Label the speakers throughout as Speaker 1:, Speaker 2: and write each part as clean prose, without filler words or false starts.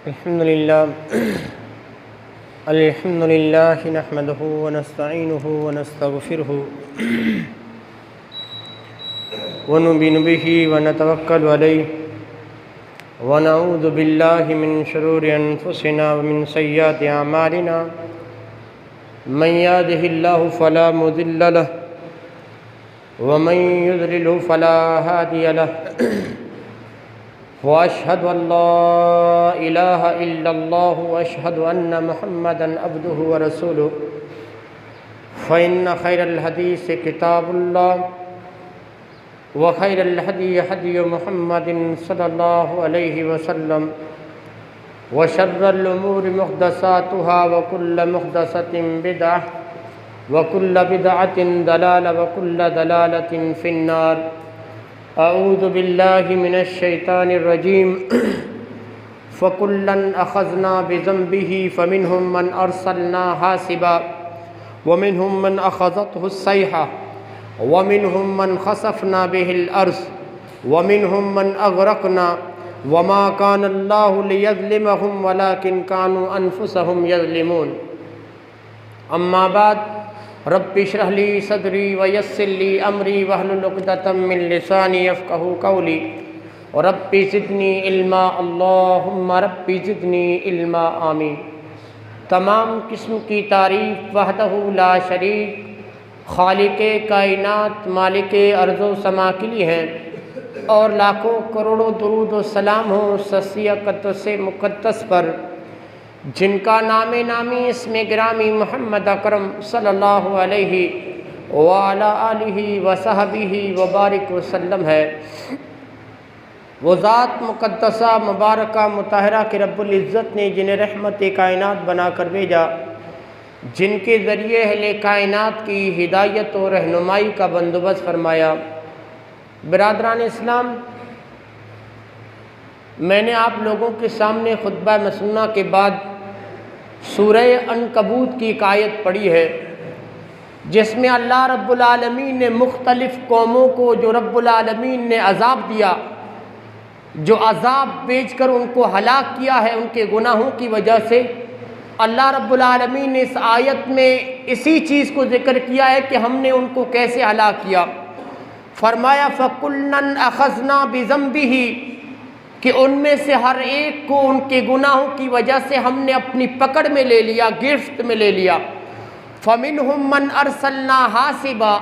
Speaker 1: الحمد لله نحمده ونستعينه ونستغفره ونؤمن به ونتوكل عليه ونعوذ بالله من شرور أنفسنا ومن سيئات أعمالنا من يهده الله فلا مضل له ومن يضلل فلا هادي له وأشهد أن لا إله إلا الله وأشهد أن محمدًا عبده ورسوله فإن خير الحديث كتاب الله وخير الهدي هدي محمد صلى الله عليه وسلم وشر الأمور محدثاتها وكل محدثة بدعة وكل بدعة ضلالة وكل ضلالة في النار. أعوذ بالله من الشيطان الرجيم. فكلا أخذنا بذنبه فمنهم من أرسلنا حاسبا ومنهم من أخذته الصيحة ومنهم من خسفنا به الأرض ومنهم من أغرقنا وما كان الله ليظلمهم ولكن كانوا أنفسهم يظلمون. أما بعد رب اشرح لي صدري ويسر لي أمري واحلل عقدة من لساني يفقهوا قولي رب زدني علما اللهم رب زدنی علما آمین. تمام قسم کی تعریف وحدہ لا شریک خالق کائنات مالک ارض و سما کے لیے ہیں، اور لاکھوں کروڑوں درود و سلام ہو سسی اقدس مقدس پر جن کا نام نامی اسم گرامی محمد اکرم صلی اللہ علیہ وعلی آلہ وصحبہ وبارک وسلم ہے. وہ ذات مقدسہ مبارکہ مطہرہ کہ رب العزت نے جنہیں رحمت کائنات بنا کر بھیجا، جن کے ذریعے اہل کائنات کی ہدایت و رہنمائی کا بندوبست فرمایا. برادران اسلام، میں نے آپ لوگوں کے سامنے خطبہ مسنونہ کے بعد سورہ عنکبوت کی ایک آیت پڑھی ہے، جس میں اللہ رب العالمین نے مختلف قوموں کو جو رب العالمین نے عذاب دیا، جو عذاب بھیج کر ان کو ہلاک کیا ہے ان کے گناہوں کی وجہ سے، اللہ رب العالمین نے اس آیت میں اسی چیز کو ذکر کیا ہے کہ ہم نے ان کو کیسے ہلاک کیا. فرمایا فَكُلًّا أَخَذْنَا بِذَنبِهِ، کہ ان میں سے ہر ایک کو ان کے گناہوں کی وجہ سے ہم نے اپنی پکڑ میں لے لیا، گرفت میں لے لیا. فَمِنْهُمْ مَنْ أَرْسَلْنَا حَاسِبًا،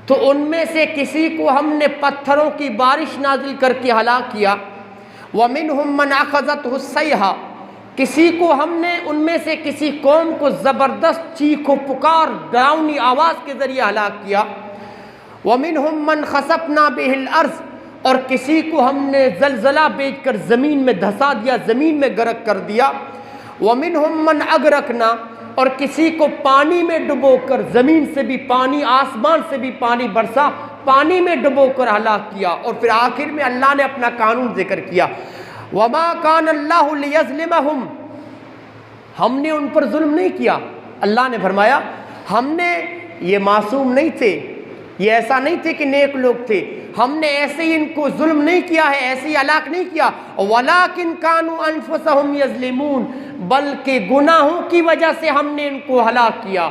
Speaker 1: تو ان میں سے کسی کو ہم نے پتھروں کی بارش نازل کر کے ہلاک کیا. وَمِنْهُمْ مَنْ أَخَذَتْهُ الصَّيْحَةُ، کسی کو ہم نے ان میں سے کسی قوم کو زبردست چیخ و پکار ڈراؤنی آواز کے ذریعے ہلاک کیا. وَمِنْهُمْ مَنْ خَسَفْنَا بِهِ الْأَرْضَ، اور کسی کو ہم نے زلزلہ بھیج کر زمین میں دھسا دیا، زمین میں غرق کر دیا. وَمِنْهُمْ مَنْ أَغْرَقْنَا، اور کسی کو پانی میں ڈبو کر، زمین سے بھی پانی، آسمان سے بھی پانی برسا، پانی میں ڈبو کر ہلاک کیا. اور پھر آخر میں اللہ نے اپنا قانون ذکر کیا، وَمَا كَانَ اللَّهُ لِيَظْلِمَهُمْ، ہم نے ان پر ظلم نہیں کیا. اللہ نے فرمایا ہم نے، یہ معصوم نہیں تھے، یہ ایسا نہیں تھے کہ نیک لوگ تھے، ہم نے ایسے ہی ان کو ظلم نہیں کیا ہے، ایسے ہی ہلاک نہیں کیا. وَلَٰكِن كَانُوا أَنفُسَهُمْ يَظْلِمُونَ، بلکہ گناہوں کی وجہ سے ہم نے ان کو ہلاک کیا.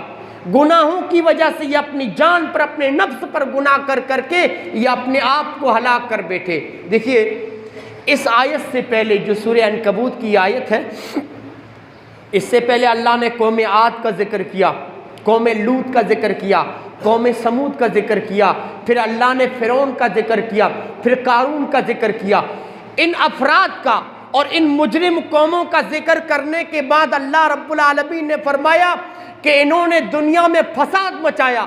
Speaker 1: گناہوں کی وجہ سے یہ اپنی جان پر، اپنے نفس پر گناہ کر کر کے یہ اپنے آپ کو ہلاک کر بیٹھے. دیکھیے اس آیت سے پہلے جو سورہ عنکبوت کی آیت ہے، اس سے پہلے اللہ نے قوم عاد کا ذکر کیا، قوم لوط کا ذکر کیا، قوم سمود کا ذکر کیا، پھر اللہ نے فرعون کا ذکر کیا، پھر قارون کا ذکر کیا. ان افراد کا اور ان مجرم قوموں کا ذکر کرنے کے بعد اللہ رب العالمین نے فرمایا کہ انہوں نے دنیا میں فساد مچایا،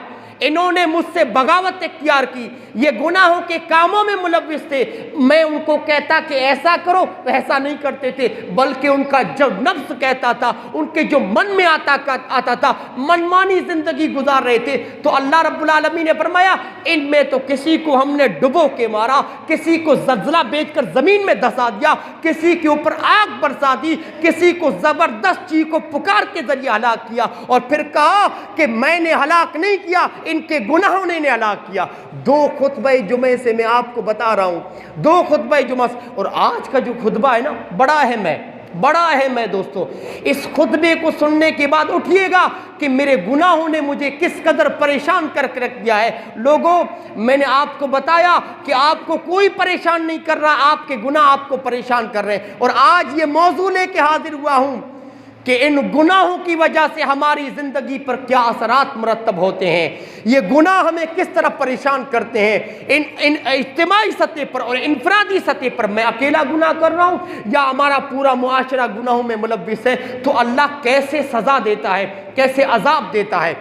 Speaker 1: انہوں نے مجھ سے بغاوت اختیار کی، یہ گناہوں کے کاموں میں ملوث تھے. میں ان کو کہتا کہ ایسا کرو، ایسا نہیں کرتے تھے، بلکہ ان کا جو نفس کہتا تھا، ان کے جو من میں آتا تھا، منمانی زندگی گزار رہے تھے. تو اللہ رب العالمین نے فرمایا ان میں تو کسی کو ہم نے ڈبو کے مارا، کسی کو زلزلہ بھیج کر زمین میں دھسا دیا، کسی کے اوپر آگ برسا دی، کسی کو زبردست چیخ و پکار کے ذریعے ہلاک کیا. اور پھر کہا کہ میں نے ہلاک نہیں کیا، ان کے گناہوں نے ہلاک کیا. دو خطبہ جمعے سے میں آپ کو بتا رہا ہوں، دو خطبہ جمعہ. اور آج کا جو خطبہ ہے نا بڑا اہم ہے. بڑا اہم ہے دوستو۔ اس خطبے کو سننے کے بعد اٹھیے گا کہ میرے گناہوں نے مجھے کس قدر پریشان کر کے رکھ دیا ہے۔ لوگوں، میں نے آپ کو بتایا کہ آپ کو کوئی پریشان نہیں کر رہا، آپ کے گناہ آپ کو پریشان کر رہے ہیں، اور آج یہ موضوع لے کے حاضر ہوا ہوں کہ ان گناہوں کی وجہ سے ہماری زندگی پر کیا اثرات مرتب ہوتے ہیں، یہ گناہ ہمیں کس طرح پریشان کرتے ہیں۔ ان اجتماعی سطح پر اور انفرادی سطح پر میں اکیلا گناہ کر رہا ہوں یا ہمارا پورا معاشرہ گناہوں میں ملوث ہے، تو اللہ کیسے سزا دیتا ہے، کیسے عذاب دیتا ہے۔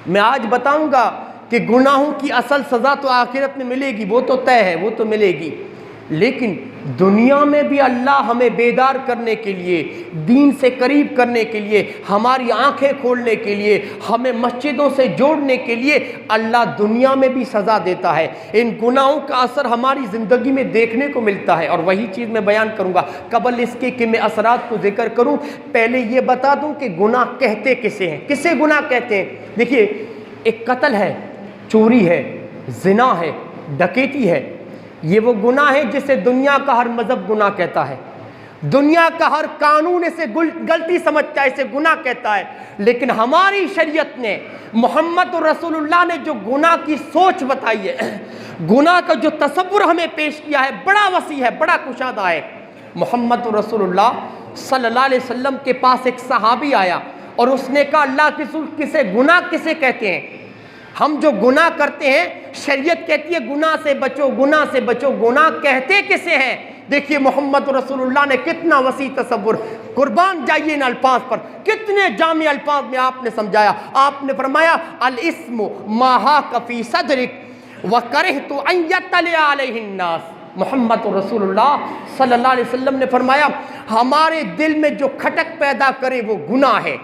Speaker 1: میں آج بتاؤں گا کہ گناہوں کی اصل سزا تو آخرت میں ملے گی، وہ تو طے ہے، وہ تو ملے گی، لیکن دنیا میں بھی اللہ ہمیں بیدار کرنے کے لیے، دین سے قریب کرنے کے لیے، ہماری آنکھیں کھولنے کے لیے، ہمیں مسجدوں سے جوڑنے کے لیے اللہ دنیا میں بھی سزا دیتا ہے۔ ان گناہوں کا اثر ہماری زندگی میں دیکھنے کو ملتا ہے، اور وہی چیز میں بیان کروں گا۔ قبل اس کے کہ میں اثرات کو ذکر کروں، پہلے یہ بتا دوں کہ گناہ کہتے کسے ہیں، کسے گناہ کہتے ہیں۔ دیکھیے، ایک قتل ہے، چوری ہے، زنا ہے، ڈکیتی ہے، یہ وہ گناہ ہے جسے دنیا کا ہر مذہب گناہ کہتا ہے، دنیا کا ہر قانون اسے غلطی سمجھتا ہے، اسے گناہ کہتا ہے، لیکن ہماری شریعت نے، محمد رسول اللہ نے جو گناہ کی سوچ بتائی ہے، گناہ کا جو تصور ہمیں پیش کیا ہے، بڑا وسیع ہے، بڑا کشادہ ہے۔ محمد رسول اللہ صلی اللہ علیہ وسلم کے پاس ایک صحابی آیا اور اس نے کہا، اللہ کے رسول، کسے گناہ کسے کہتے ہیں؟ ہم جو گناہ کرتے ہیں، شریعت کہتی ہے گناہ سے بچو، گناہ سے بچو، گناہ کہتے کسے ہیں؟ دیکھیے محمد رسول اللہ نے کتنا وسیع تصور، قربان جائیے ان الفاظ پر، کتنے جامع الفاظ میں آپ نے سمجھایا۔ آپ نے فرمایا، الاسم ما حاک فی صدرک وکرہت ان یطلع علیہ الناس۔ محمد رسول اللہ صلی اللہ علیہ وسلم نے فرمایا، ہمارے دل میں جو کھٹک پیدا کرے وہ گناہ ہے۔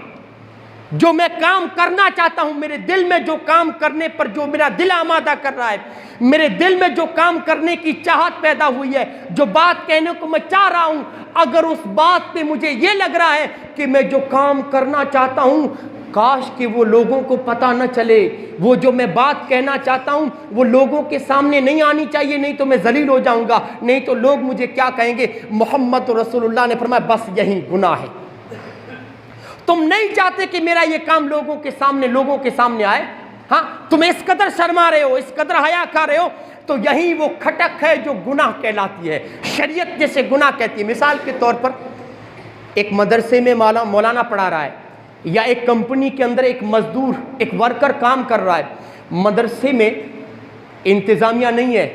Speaker 1: جو میں کام کرنا چاہتا ہوں، میرے دل میں جو کام کرنے پر جو میرا دل آمادہ کر رہا ہے، میرے دل میں جو کام کرنے کی چاہت پیدا ہوئی ہے، جو بات کہنے کو میں چاہ رہا ہوں، اگر اس بات پہ مجھے یہ لگ رہا ہے کہ میں جو کام کرنا چاہتا ہوں کاش کہ وہ لوگوں کو پتہ نہ چلے، وہ جو میں بات کہنا چاہتا ہوں وہ لوگوں کے سامنے نہیں آنی چاہیے، نہیں تو میں ذلیل ہو جاؤں گا، نہیں تو لوگ مجھے کیا کہیں گے۔ محمد رسول اللہ نے فرمایا، بس یہی گناہ ہے۔ تم نہیں چاہتے کہ میرا یہ کام لوگوں کے سامنے آئے، ہاں، تم اس قدر شرما رہے ہو، اس قدر حیا کر رہے ہو، تو یہی وہ کھٹک ہے جو گناہ کہلاتی ہے، شریعت جیسے گناہ کہتی ہے۔ مثال کے طور پر ایک مدرسے میں مولانا پڑھا رہا ہے، یا ایک کمپنی کے اندر ایک مزدور، ایک ورکر کام کر رہا ہے، مدرسے میں انتظامیہ نہیں ہے،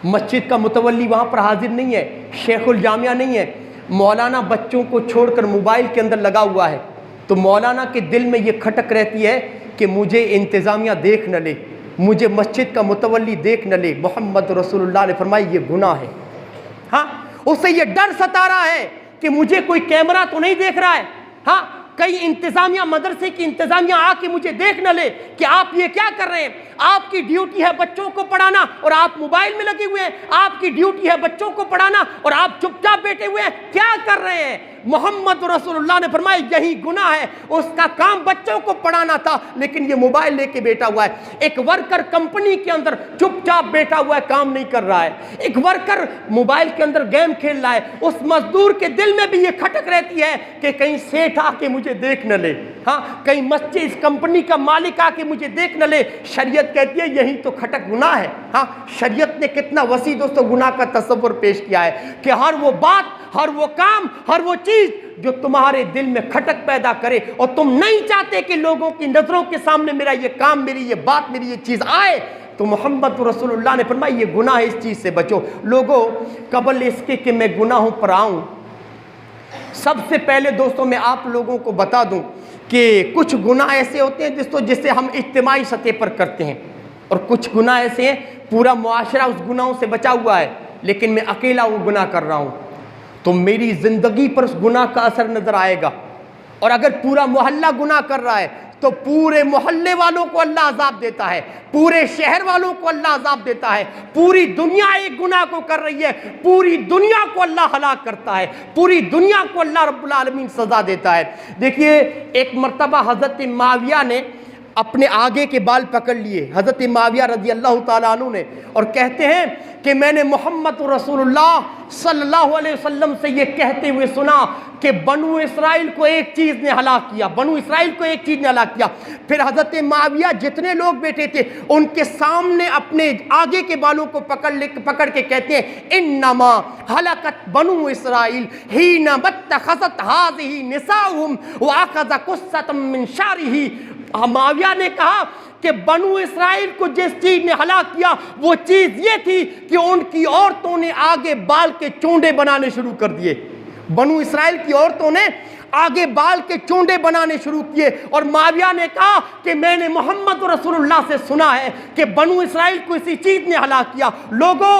Speaker 1: مسجد کا متولی وہاں پر حاضر نہیں ہے، شیخ الجامعہ نہیں ہے، مولانا بچوں کو چھوڑ کر موبائل کے اندر لگا ہوا ہے، تو مولانا کے دل میں یہ کھٹک رہتی ہے کہ مجھے انتظامیہ دیکھ نہ لے، مجھے مسجد کا متولی دیکھ نہ لے۔ محمد رسول اللہ نے فرمایا، یہ گناہ ہے۔ ہاں، اسے یہ ڈر ستا رہا ہے کہ مجھے کوئی کیمرہ تو نہیں دیکھ رہا ہے، ہاں، کئی انتظامیہ، مدرسے کی انتظامیہ آ کے مجھے دیکھ نہ لے کہ آپ یہ کیا کر رہے ہیں۔ آپ کی ڈیوٹی ہے بچوں کو پڑھانا اور آپ موبائل میں لگے ہوئے ہیں، آپ کی ڈیوٹی ہے بچوں کو پڑھانا اور آپ چپ چاپ بیٹھے ہوئے ہیں، کیا کر رہے ہیں؟ محمد رسول اللہ نے فرمایا، یہی گناہ ہے۔ اس کا کام بچوں کو پڑھانا تھا لیکن یہ موبائل لے کے بیٹھا ہوا ہے۔ ایک ورکر کمپنی کے اندر چپ چاپ بیٹھا ہوا ہے، کام نہیں کر رہا ہے، ایک ورکر موبائل کے اندر گیم کھیل رہا ہے، اس مزدور کے دل میں بھی یہ کھٹک رہتی ہے کہ کہیں سیٹھ آ کے مجھے دیکھ نہ لے، ہاں، کہیں مسجد اس کمپنی کا مالک آ کے مجھے دیکھ نہ لے۔ شریعت کہتی ہے یہی تو کھٹک گناہ ہے۔ ہاں، شریعت نے کتنا وسیع دوستو گناہ کا تصور پیش کیا ہے کہ ہر وہ بات، ہر وہ کام، ہر وہ چیز جو تمہارے دل میں کھٹک پیدا کرے اور تم نہیں چاہتے کہ لوگوں کی نظروں کے سامنے میرا یہ کام، میری یہ بات، میری یہ چیز آئے، تو محمد رسول اللہ نے فرمایا یہ گناہ ہے، اس چیز سے بچو۔ لوگوں، قبل اس کے کہ میں گناہوں پر آؤں، سب سے پہلے دوستوں میں آپ لوگوں کو بتا دوں کہ کچھ گناہ ایسے ہوتے ہیں جسے ہم اجتماعی سطح پر کرتے ہیں، اور کچھ گناہ ایسے ہیں پورا معاشرہ اس گناہوں سے بچا ہوا ہے لیکن میں اکیلا وہ گناہ کر رہا ہوں، تو میری زندگی پر اس گناہ کا اثر نظر آئے گا۔ اور اگر پورا محلہ گناہ کر رہا ہے تو پورے محلے والوں کو اللہ عذاب دیتا ہے، پورے شہر والوں کو اللہ عذاب دیتا ہے، پوری دنیا ایک گناہ کو کر رہی ہے، پوری دنیا کو اللہ ہلاک کرتا ہے، پوری دنیا کو اللہ رب العالمین سزا دیتا ہے۔ دیکھیے، ایک مرتبہ حضرت معاویہ نے اپنے آگے کے بال پکڑ لیے حضرت معاویہ رضی اللہ تعالیٰ عنہ نے، اور کہتے ہیں کہ میں نے محمد رسول اللہ صلی اللہ علیہ وسلم سے یہ کہتے ہوئے سنا کہ بنو اسرائیل کو ایک چیز نے ہلاک کیا، بنو اسرائیل کو ایک چیز نے ہلاک کیا۔ پھر حضرت معاویہ جتنے لوگ بیٹھے تھے ان کے سامنے اپنے آگے کے بالوں کو پکڑ کے کہتے ہیں انما ہلاکت بنو اسرائیل حین اتخذت هذه نساؤهم واخذ قصة من شعره۔ معاویہ نے کہا کہ بنو اسرائیل کو جس چیز نے ہلاک کیا وہ چیز یہ تھی کہ ان کی عورتوں نے آگے بال کے چونڈے بنانے شروع کر دیے۔ بنو اسرائیل کی عورتوں نے آگے بال کے چونڈے بنانے شروع کیے، اور معاویہ نے کہا کہ میں نے محمد رسول اللہ سے سنا ہے کہ بنو اسرائیل کو اسی چیز نے ہلاک کیا۔ لوگوں،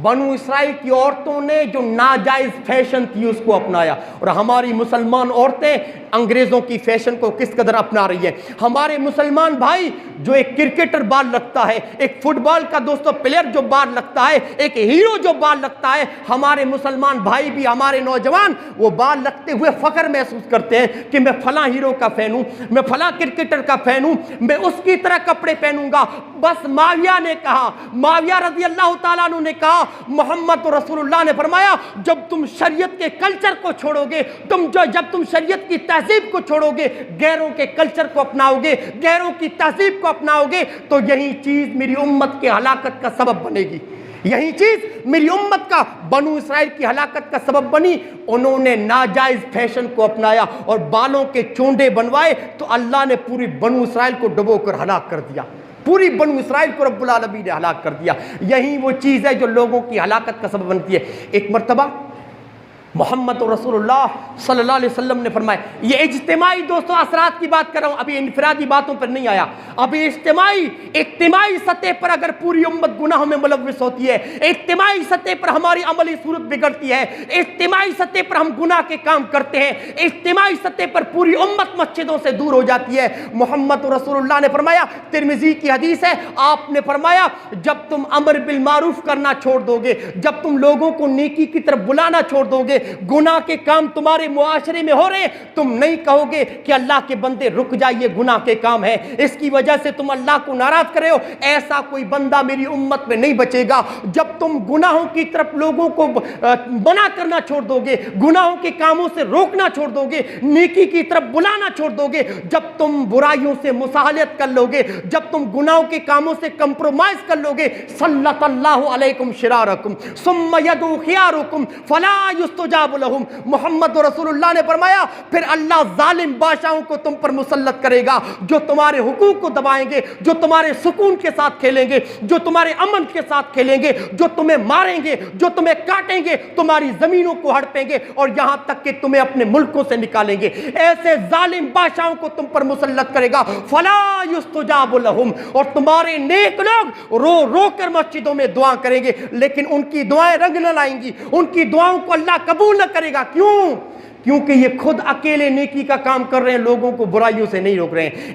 Speaker 1: بنو اسرائیل کی عورتوں نے جو ناجائز فیشن تھی اس کو اپنایا، اور ہماری مسلمان عورتیں انگریزوں کی فیشن کو کس قدر اپنا رہی ہیں۔ ہمارے مسلمان بھائی جو ایک کرکٹر بال رکھتا ہے، ایک فٹ بال کا دوستو پلیئر جو بال رکھتا ہے، ایک ہیرو جو بال رکھتا ہے، ہمارے مسلمان بھائی بھی، ہمارے نوجوان وہ بال رکھتے ہوئے فخر محسوس کرتے ہیں کہ میں فلاں ہیرو کا فین ہوں، میں فلاں کرکٹر کا فین ہوں، میں اس کی طرح کپڑے پہنوں گا۔ بس معاویہ نے کہا، معاویہ رضی اللہ تعالیٰ عنہ نے کہا، محمد رسول اللہ نے فرمایا جب تم شریعت کے کلچر کو چھوڑو گے، جب تم شریعت کی تہذیب کو چھوڑو گے، غیروں کے کلچر کو اپناؤ گے، غیروں کی تہذیب کو اپناؤ گے، تو یہی چیز میری امت کے ہلاکت کا سبب بنے گی۔ یہی چیز میری امت کا، بنو اسرائیل کی ہلاکت کا سبب بنی۔ انہوں نے ناجائز فیشن کو اپنایا اور بالوں کے چونڈے بنوائے، تو اللہ نے پوری بنو اسرائیل کو ڈبو کر ہلاک کر دیا، پوری بنو اسرائیل کو رب العالمین نے ہلاک کر دیا۔ یہی وہ چیز ہے جو لوگوں کی ہلاکت کا سبب بنتی ہے۔ ایک مرتبہ محمد رسول اللہ صلی اللہ علیہ وسلم نے فرمایا، یہ اجتماعی دوستوں اثرات کی بات کر رہا ہوں، ابھی انفرادی باتوں پر نہیں آیا، ابھی اجتماعی سطح پر اگر پوری امت گناہوں میں ملوث ہوتی ہے، اجتماعی سطح پر ہماری عملی صورت بگڑتی ہے، اجتماعی سطح پر ہم گناہ کے کام کرتے ہیں، اجتماعی سطح پر پوری امت مسجدوں سے دور ہو جاتی ہے۔ محمد رسول اللہ نے فرمایا، ترمذی کی حدیث ہے، آپ نے فرمایا جب تم امر بالمعروف کرنا چھوڑ دو گے، جب تم لوگوں کو نیکی کی طرف بلانا چھوڑ دو گے، گناہ کے کام تمہارے معاشرے میں ہو رہے ہیں، تم نہیں کہو گے کہ اللہ کے بندے رک جائیے، گناہ کے کام ہے، اس کی وجہ سے تم اللہ کو ناراض کرے ہو، ایسا کوئی بندہ میری امت میں نہیں بچے گا۔ جب تم گناہوں کی طرف لوگوں کو منع کرنا چھوڑ دو گے، گناہوں کے کاموں سے روکنا چھوڑ دو گے، نیکی کی طرف بلانا چھوڑ دو گے، جب تم برائیوں سے مصالحت کر لو گے، جب تم گناہوں کے کاموں سے کمپرومائز کر لو گے، سلط اللہ علیکم شرارکم ثم یدعو خیارکم فلا یستجاب لہم۔ محمد رسول اللہ نے فرمایا پھر اللہ ظالم بادشاہوں کو تم پر مسلط کرے گا، جو تمہارے حقوق کو دبائیں گے، جو تمہارے سکون کے ساتھ کھیلیں گے، جو تمہارے امن کے ساتھ کھیلیں گے، جو تمہیں ماریں گے، جو تمہیں کاٹیں گے، تمہاری زمینوں کو ہڑپیں گے، اور یہاں تک کہ تمہیں اپنے ملکوں سے نکالیں گے۔ ایسے ظالم بادشاہوں کو تم پر مسلط کرے گا، فلا یستجاب لہم، اور تمہارے نیک لوگ رو رو کر مسجدوں میں دعا کریں گے، لیکن ان کی دعائیں رنگ نہ لائیں گی، ان کی دعاؤں کو اللہ قبول نہ کرے گا۔ کیوں؟ کیونکہ یہ خود اکیلے نیکی کا کام کر رہے ہیں، لوگوں کو برائیوں سے نہیں روک رہے ہیں۔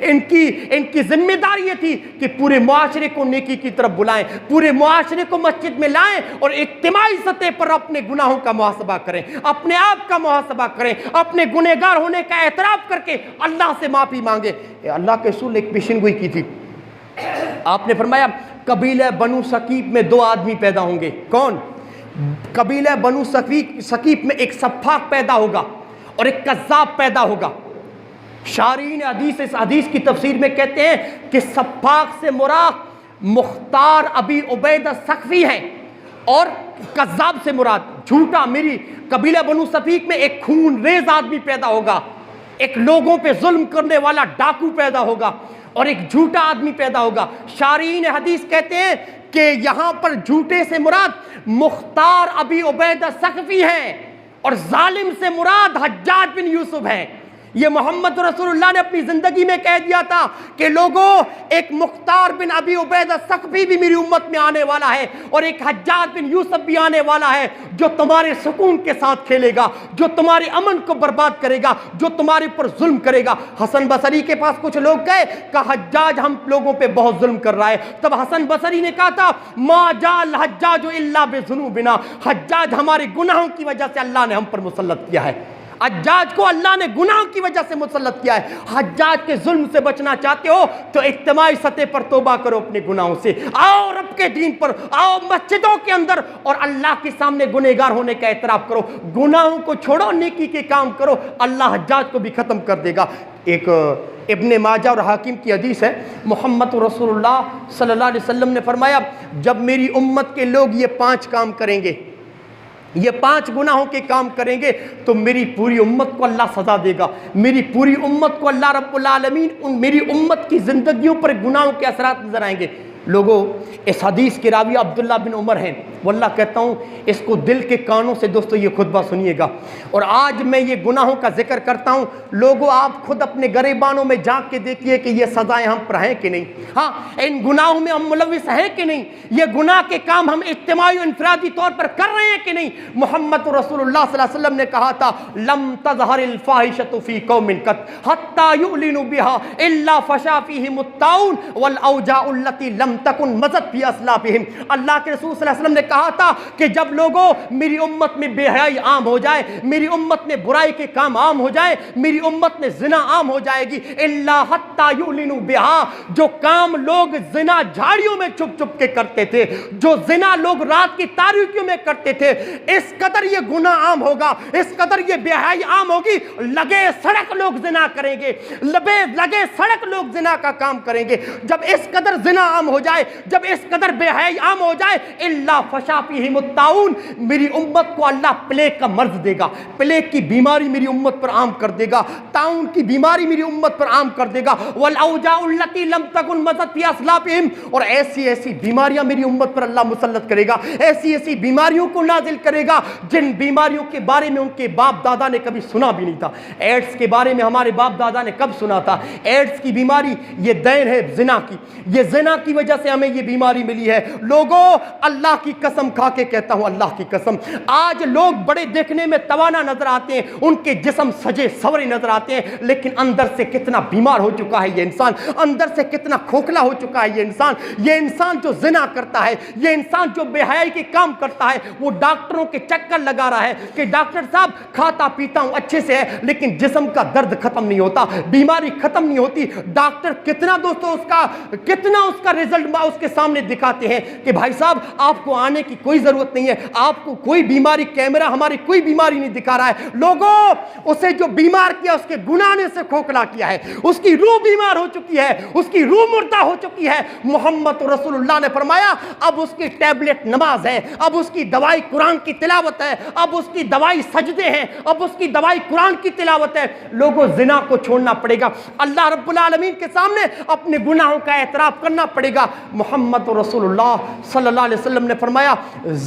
Speaker 1: ان کی ذمہ داری یہ تھی کہ پورے معاشرے کو نیکی کی طرف بلائیں، پورے معاشرے کو مسجد میں لائیں، اور اجتماعی سطح پر اپنے گناہوں کا محاسبہ کریں، اپنے آپ کا محاسبہ کریں، اپنے گنہگار ہونے کا اعتراف کر کے اللہ سے معافی مانگیں۔ اللہ کے رسول نے ایک پیشن گوئی کی تھی، آپ نے فرمایا قبیلہ بنو ثقیف میں دو آدمی پیدا ہوں گے۔ کون؟ قبیلہ بنو ثقیف میں ایک سفاک پیدا ہوگا اور ایک کذاب پیدا ہوگا۔ شارحین حدیث اس حدیث کی تفسیر میں کہتے ہیں کہ سفاک سے مراد مختار ابی عبیدہ ثقفی ہیں، اور کذاب سے مراد جھوٹا میری قبیلہ بنو ثقیف میں ایک خون ریز آدمی پیدا ہوگا، ایک لوگوں پہ ظلم کرنے والا ڈاکو پیدا ہوگا، اور ایک جھوٹا آدمی پیدا ہوگا۔ شارحین حدیث کہتے ہیں کہ یہاں پر جھوٹے سے مراد مختار ابی عبیدہ ثقفی ہیں، اور ظالم سے مراد حجاج بن یوسف ہیں۔ یہ محمد رسول اللہ نے اپنی زندگی میں کہہ دیا تھا کہ لوگوں، ایک مختار بن ابی عبیدہ ثقفی بھی میری امت میں آنے والا ہے، اور ایک حجاج بن یوسف بھی آنے والا ہے، جو تمہارے سکون کے ساتھ کھیلے گا، جو تمہارے امن کو برباد کرے گا، جو تمہارے پر ظلم کرے گا۔ حسن بصری کے پاس کچھ لوگ گئے، کہا حجاج ہم لوگوں پہ بہت ظلم کر رہا ہے۔ تب حسن بصری نے کہا تھا ما جال حجاج الا بذنوبنا، حجاج ہمارے گناہوں کی وجہ سے اللہ نے ہم پر مسلط کیا ہے۔ حجاج کو اللہ نے گناہ کی وجہ سے مسلط کیا ہے۔ حجاج کے ظلم سے بچنا چاہتے ہو تو اجتماعی سطح پر توبہ کرو اپنے گناہوں سے، آؤ رب کے دین پر، آؤ مسجدوں کے اندر اور اللہ کے سامنے گنہگار ہونے کا اعتراف کرو، گناہوں کو چھوڑو، نیکی کے کام کرو، اللہ حجاج کو بھی ختم کر دے گا۔ ایک ابن ماجہ اور حاکم کی حدیث ہے، محمد رسول اللہ صلی اللہ علیہ وسلم نے فرمایا جب میری امت کے لوگ یہ 5 کام کریں گے، یہ 5 گناہوں کے کام کریں گے تو میری پوری امت کو اللہ سزا دے گا، میری پوری امت کو اللہ رب العالمین میری امت کی زندگیوں پر گناہوں کے اثرات نظر آئیں گے۔ لوگوں اس حدیث کے راوی عبداللہ بن عمر ہیں، واللہ کہتا ہوں اس کو دل کے کانوں سے دوستو یہ خطبہ سنیے گا۔ اور آج میں یہ گناہوں کا ذکر کرتا ہوں، لوگوں آپ خود اپنے گریبانوں میں جھانک کے دیکھیے کہ یہ سزائیں ہم پر ہیں کہ نہیں، ہاں ان گناہوں میں ہم ملوث ہیں کہ نہیں، یہ گناہ کے کام ہم اجتماعی و انفرادی طور پر کر رہے ہیں کہ نہیں۔ محمد رسول اللہ صلی اللہ علیہ وسلم نے کہا تھا لم تظہر الفاحشۃ فی قوم قط حتی یعلنوا بها الا فشا فیہم الطاعون والاوجاع التي لم تکن مضت فی اسلافہم۔ اللہ کے رسول صلی اللہ علیہ وسلم نے کہا تھا کہ جب لوگوں میری امت میں بے حیائی عام ہو جائے، میری امت میں برائی کے کام عام ہو جائے، میری امت میں زنا عام ہو جائے گی، الا حتی یعلنوا بها، جو کام لوگ زنا جھاڑیوں میں چھپ چھپ کے کرتے تھے، جو زنا لوگ رات کی تاریکیوں میں کرتے تھے، اس قدر یہ گناہ عام ہوگا، اس قدر یہ بے حیائی عام ہوگی، لگے سڑک لوگ زنا کریں گے، لگے سڑک لوگ زنا کا کام کریں گے۔ جب اس قدر زنا عام ہو جائے، جب اس قدر بے حیائی عام ہو جائے، الا فشا فیہم الطاعون، میری امت کو اللہ پلیگ کا مرض دے گا، پلیگ کی بیماری میری امت پر عام کر دے گا، طاعون کی بیماری میری امت پر عام کر دے گا، والاوجاع التي لم تكن مضت في اسلافهم، اور ایسی ایسی بیماریاں میری امت پر اللہ مسلط کرے گا، ایسی ایسی بیماریوں کو نازل کرے گا جن بیماریوں کے بارے میں ان کے باپ دادا نے کبھی سنا بھی نہیں تھا۔ ایڈز کے بارے میں ہمارے باپ دادا نے کب سنا تھا؟ ایڈز کی بیماری یہ دین ہے زنا کی، یہ زنا کی وجہ سے ہمیں یہ بیماری ملی ہے۔ لوگوں اللہ کی قسم کھا کے کہتا ہوں، اللہ کی قسم، آج لوگ بڑے دیکھنے میں توانا نظر آتے ہیں، ان کے جسم سجے سورے نظر آتے ہیں، لیکن اندر سے کتنا بیمار ہو چکا ہے یہ انسان، اندر سے کتنا کھوکھلا ہو چکا ہے یہ انسان جو زنا کرتا ہے، یہ انسان جو بے حیائی کے کام کرتا ہے، وہ ڈاکٹروں کے چکر لگا رہا ہے کہ ڈاکٹر صاحب کھاتا پیتا ہوں اچھے سے ہے لیکن جسم کا درد ختم نہیں ہوتا، بیماری ختم نہیں ہوتی۔ ڈاکٹر کتنا دوستو اس کا رزلٹ اس کے سامنے دکھاتے ہیں کہ بھائی صاحب آپ کو آنے کی کوئی ضرورت نہیں ہے، آپ کو کوئی بیماری، کیمرہ ہماری کوئی بیماری نہیں دکھا رہا ہے۔ لوگوں اسے جو بیمار کیا اس کے گناہ نے سے کھوکھلا کیا ہے، اس کی روح بیمار ہو چکی ہے، اس کی روح مردہ ہو چکی ہے۔ محمد رسول اللہ نے فرمایا اب اس کی ٹیبلٹ نماز ہے، اب اس کی دوائی قرآن کی تلاوت ہے، اب اس کی دوائی سجدے ہیں، اب اس کی دوائی قرآن کی تلاوت ہے۔ لوگوں زنا کو چھوڑنا پڑے گا، اللہ رب العالمین کے سامنے اپنے گناہوں کا اعتراف کرنا پڑے گا۔ محمد رسول اللہ صلی اللہ علیہ وسلم نے فرمایا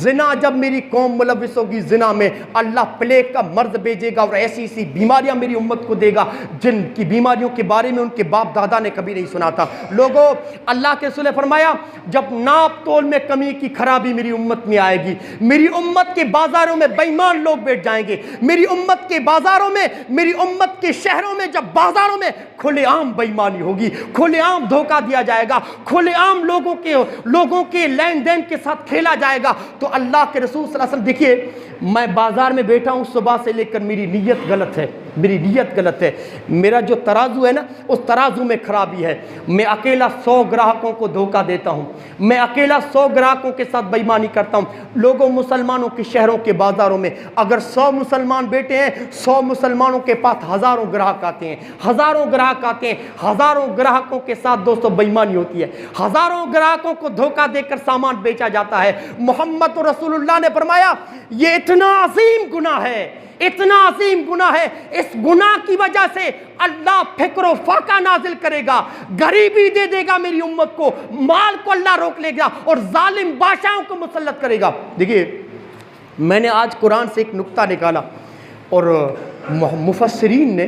Speaker 1: زنا جب میری قوم ملوث ہوگی زنا میں، اللہ پلیگ کا مرض بھیجے گا اور ایسی ایسی بیماریاں میری امت کو دے گا جن کی بیماریوں کے بارے میں ان کے باپ دادا نے کبھی نہیں سنا تھا۔ لوگوں اللہ کے رسول نے فرمایا جب ناپ تول میں کمی کی خرابی میری امت میں آئے گی، میری امت کے بازاروں میں بے ایمان لوگ بیٹھ جائیں گے، میری امت کے بازاروں میں، میری امت کے شہروں میں جب بازاروں میں کھلے عام بے ایمانی ہوگی، کھلے عام دھوکہ دیا جائے گا، کھلے عام لوگوں کے لین دین کے ساتھ کھیلا جائے گا، تو اللہ کے رسول صلی اللہ علیہ وسلم دیکھیے میں بازار میں بیٹھا ہوں صبح سے لے کر، میری نیت غلط ہے، میری نیت غلط ہے، میرا جو ترازو ہے نا اس ترازو میں خرابی ہے، میں اکیلا 100 گراہکوں کو دھوکہ دیتا ہوں، میں اکیلا 100 گراہکوں کے ساتھ بے ایمانی کرتا ہوں۔ لوگوں مسلمانوں کے شہروں کے بازاروں میں اگر 100 مسلمان بیٹھے ہیں، 100 مسلمانوں کے پاس ہزاروں گراہک آتے ہیں، ہزاروں گراہک آتے ہیں، ہزاروں گراہکوں کے ساتھ دوستو بے ایمانی ہوتی ہے، ہزاروں گراہکوں کو دھوکہ دے کر سامان بیچا جاتا ہے۔ محمد رسول اللہ نے فرمایا یہ اتنا عظیم گناہ ہے، اتنا عظیم گناہ ہے، اس گناہ کی وجہ سے اللہ فقر و فاقہ نازل کرے گا، غریبی دے دے گا میری امت کو، مال کو اللہ روک لے گا اور ظالم بادشاہوں کو مسلط کرے گا۔ دیکھیے میں نے آج قرآن سے ایک نقطہ نکالا اور مفسرین نے،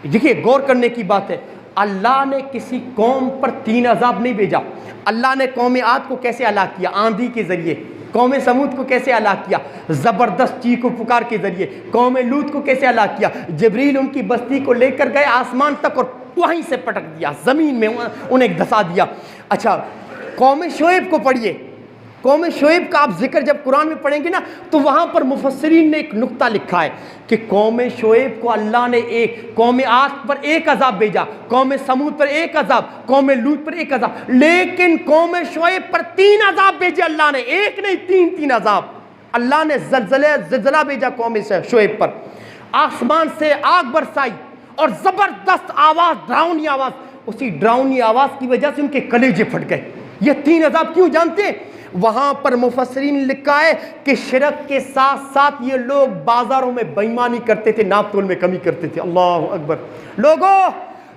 Speaker 1: دیکھیے غور کرنے کی بات ہے، اللہ نے کسی قوم پر 3 عذاب نہیں بھیجا۔ اللہ نے قوم عاد کو کیسے ہلاک کیا؟ آندھی کے ذریعے۔ قوم سمود کو کیسے ہلاک کیا؟ زبردست چیخ و پکار کے ذریعے۔ قوم لوط کو کیسے ہلاک کیا؟ جبریل ان کی بستی کو لے کر گئے آسمان تک اور وہیں سے پٹک دیا، زمین میں انہیں دھسا دیا۔ اچھا قوم شعیب کو پڑھیے، قوم شعیب کا آپ ذکر جب قرآن میں پڑھیں گے نا تو وہاں پر مفسرین نے ایک نقطہ لکھا ہے کہ قوم شعیب کو اللہ نے قوم عاد پر ایک عذاب بھیجا، قوم سمود پر ایک عذاب، قوم لوط پر ایک عذاب، لیکن قوم شعیب پر 3 عذاب بھیجے اللہ نے، ایک نہیں 3 عذاب۔ اللہ نے زلزلہ بھیجا قوم شعیب پر، آسمان سے آگ برسائی اور زبردست آواز، ڈراؤنی آواز، اسی ڈراؤنی آواز کی وجہ سے ان کے کلیجے پھٹ گئے۔ یہ 3 عذاب کیوں جانتے ہیں؟ وہاں پر مفسرین نے لکھا ہے کہ شرک کے ساتھ ساتھ یہ لوگ بازاروں میں بے ایمانی کرتے تھے، ناپ تول میں کمی کرتے تھے۔ اللہ اکبر۔ لوگوں،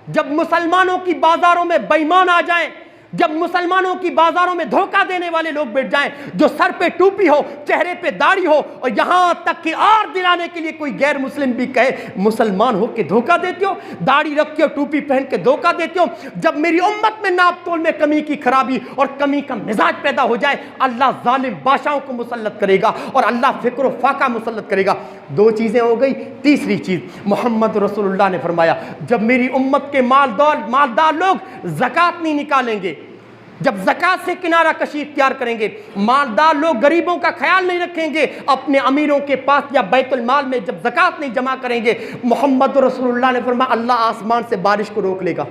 Speaker 1: جب مسلمانوں کی بازاروں میں بے ایمان آ جائیں، جب مسلمانوں کی بازاروں میں دھوکہ دینے والے لوگ بیٹھ جائیں، جو سر پہ ٹوپی ہو، چہرے پہ داڑھی ہو، اور یہاں تک کہ اور دلانے کے لیے کوئی غیر مسلم بھی کہے مسلمان ہو کے دھوکہ دیتے ہو، داڑھی رکھ کے ٹوپی پہن کے دھوکہ دیتے ہو، جب میری امت میں ناپ تول میں کمی کی خرابی اور کمی کا مزاج پیدا ہو جائے، اللہ ظالم بادشاہوں کو مسلط کرے گا اور اللہ فکر و فاقہ مسلط کرے گا۔ 2 چیزیں ہو گئی۔ تیسری چیز، محمد رسول اللہ نے فرمایا جب میری امت کے مالدار لوگ زکوٰۃ نہیں نکالیں گے، جب زکوٰۃ سے کنارہ کشی اختیار کریں گے، مالدار لوگ غریبوں کا خیال نہیں رکھیں گے، اپنے امیروں کے پاس یا بیت المال میں جب زکوٰۃ نہیں جمع کریں گے، محمد رسول اللہ نے فرمایا اللہ آسمان سے بارش کو روک لے گا،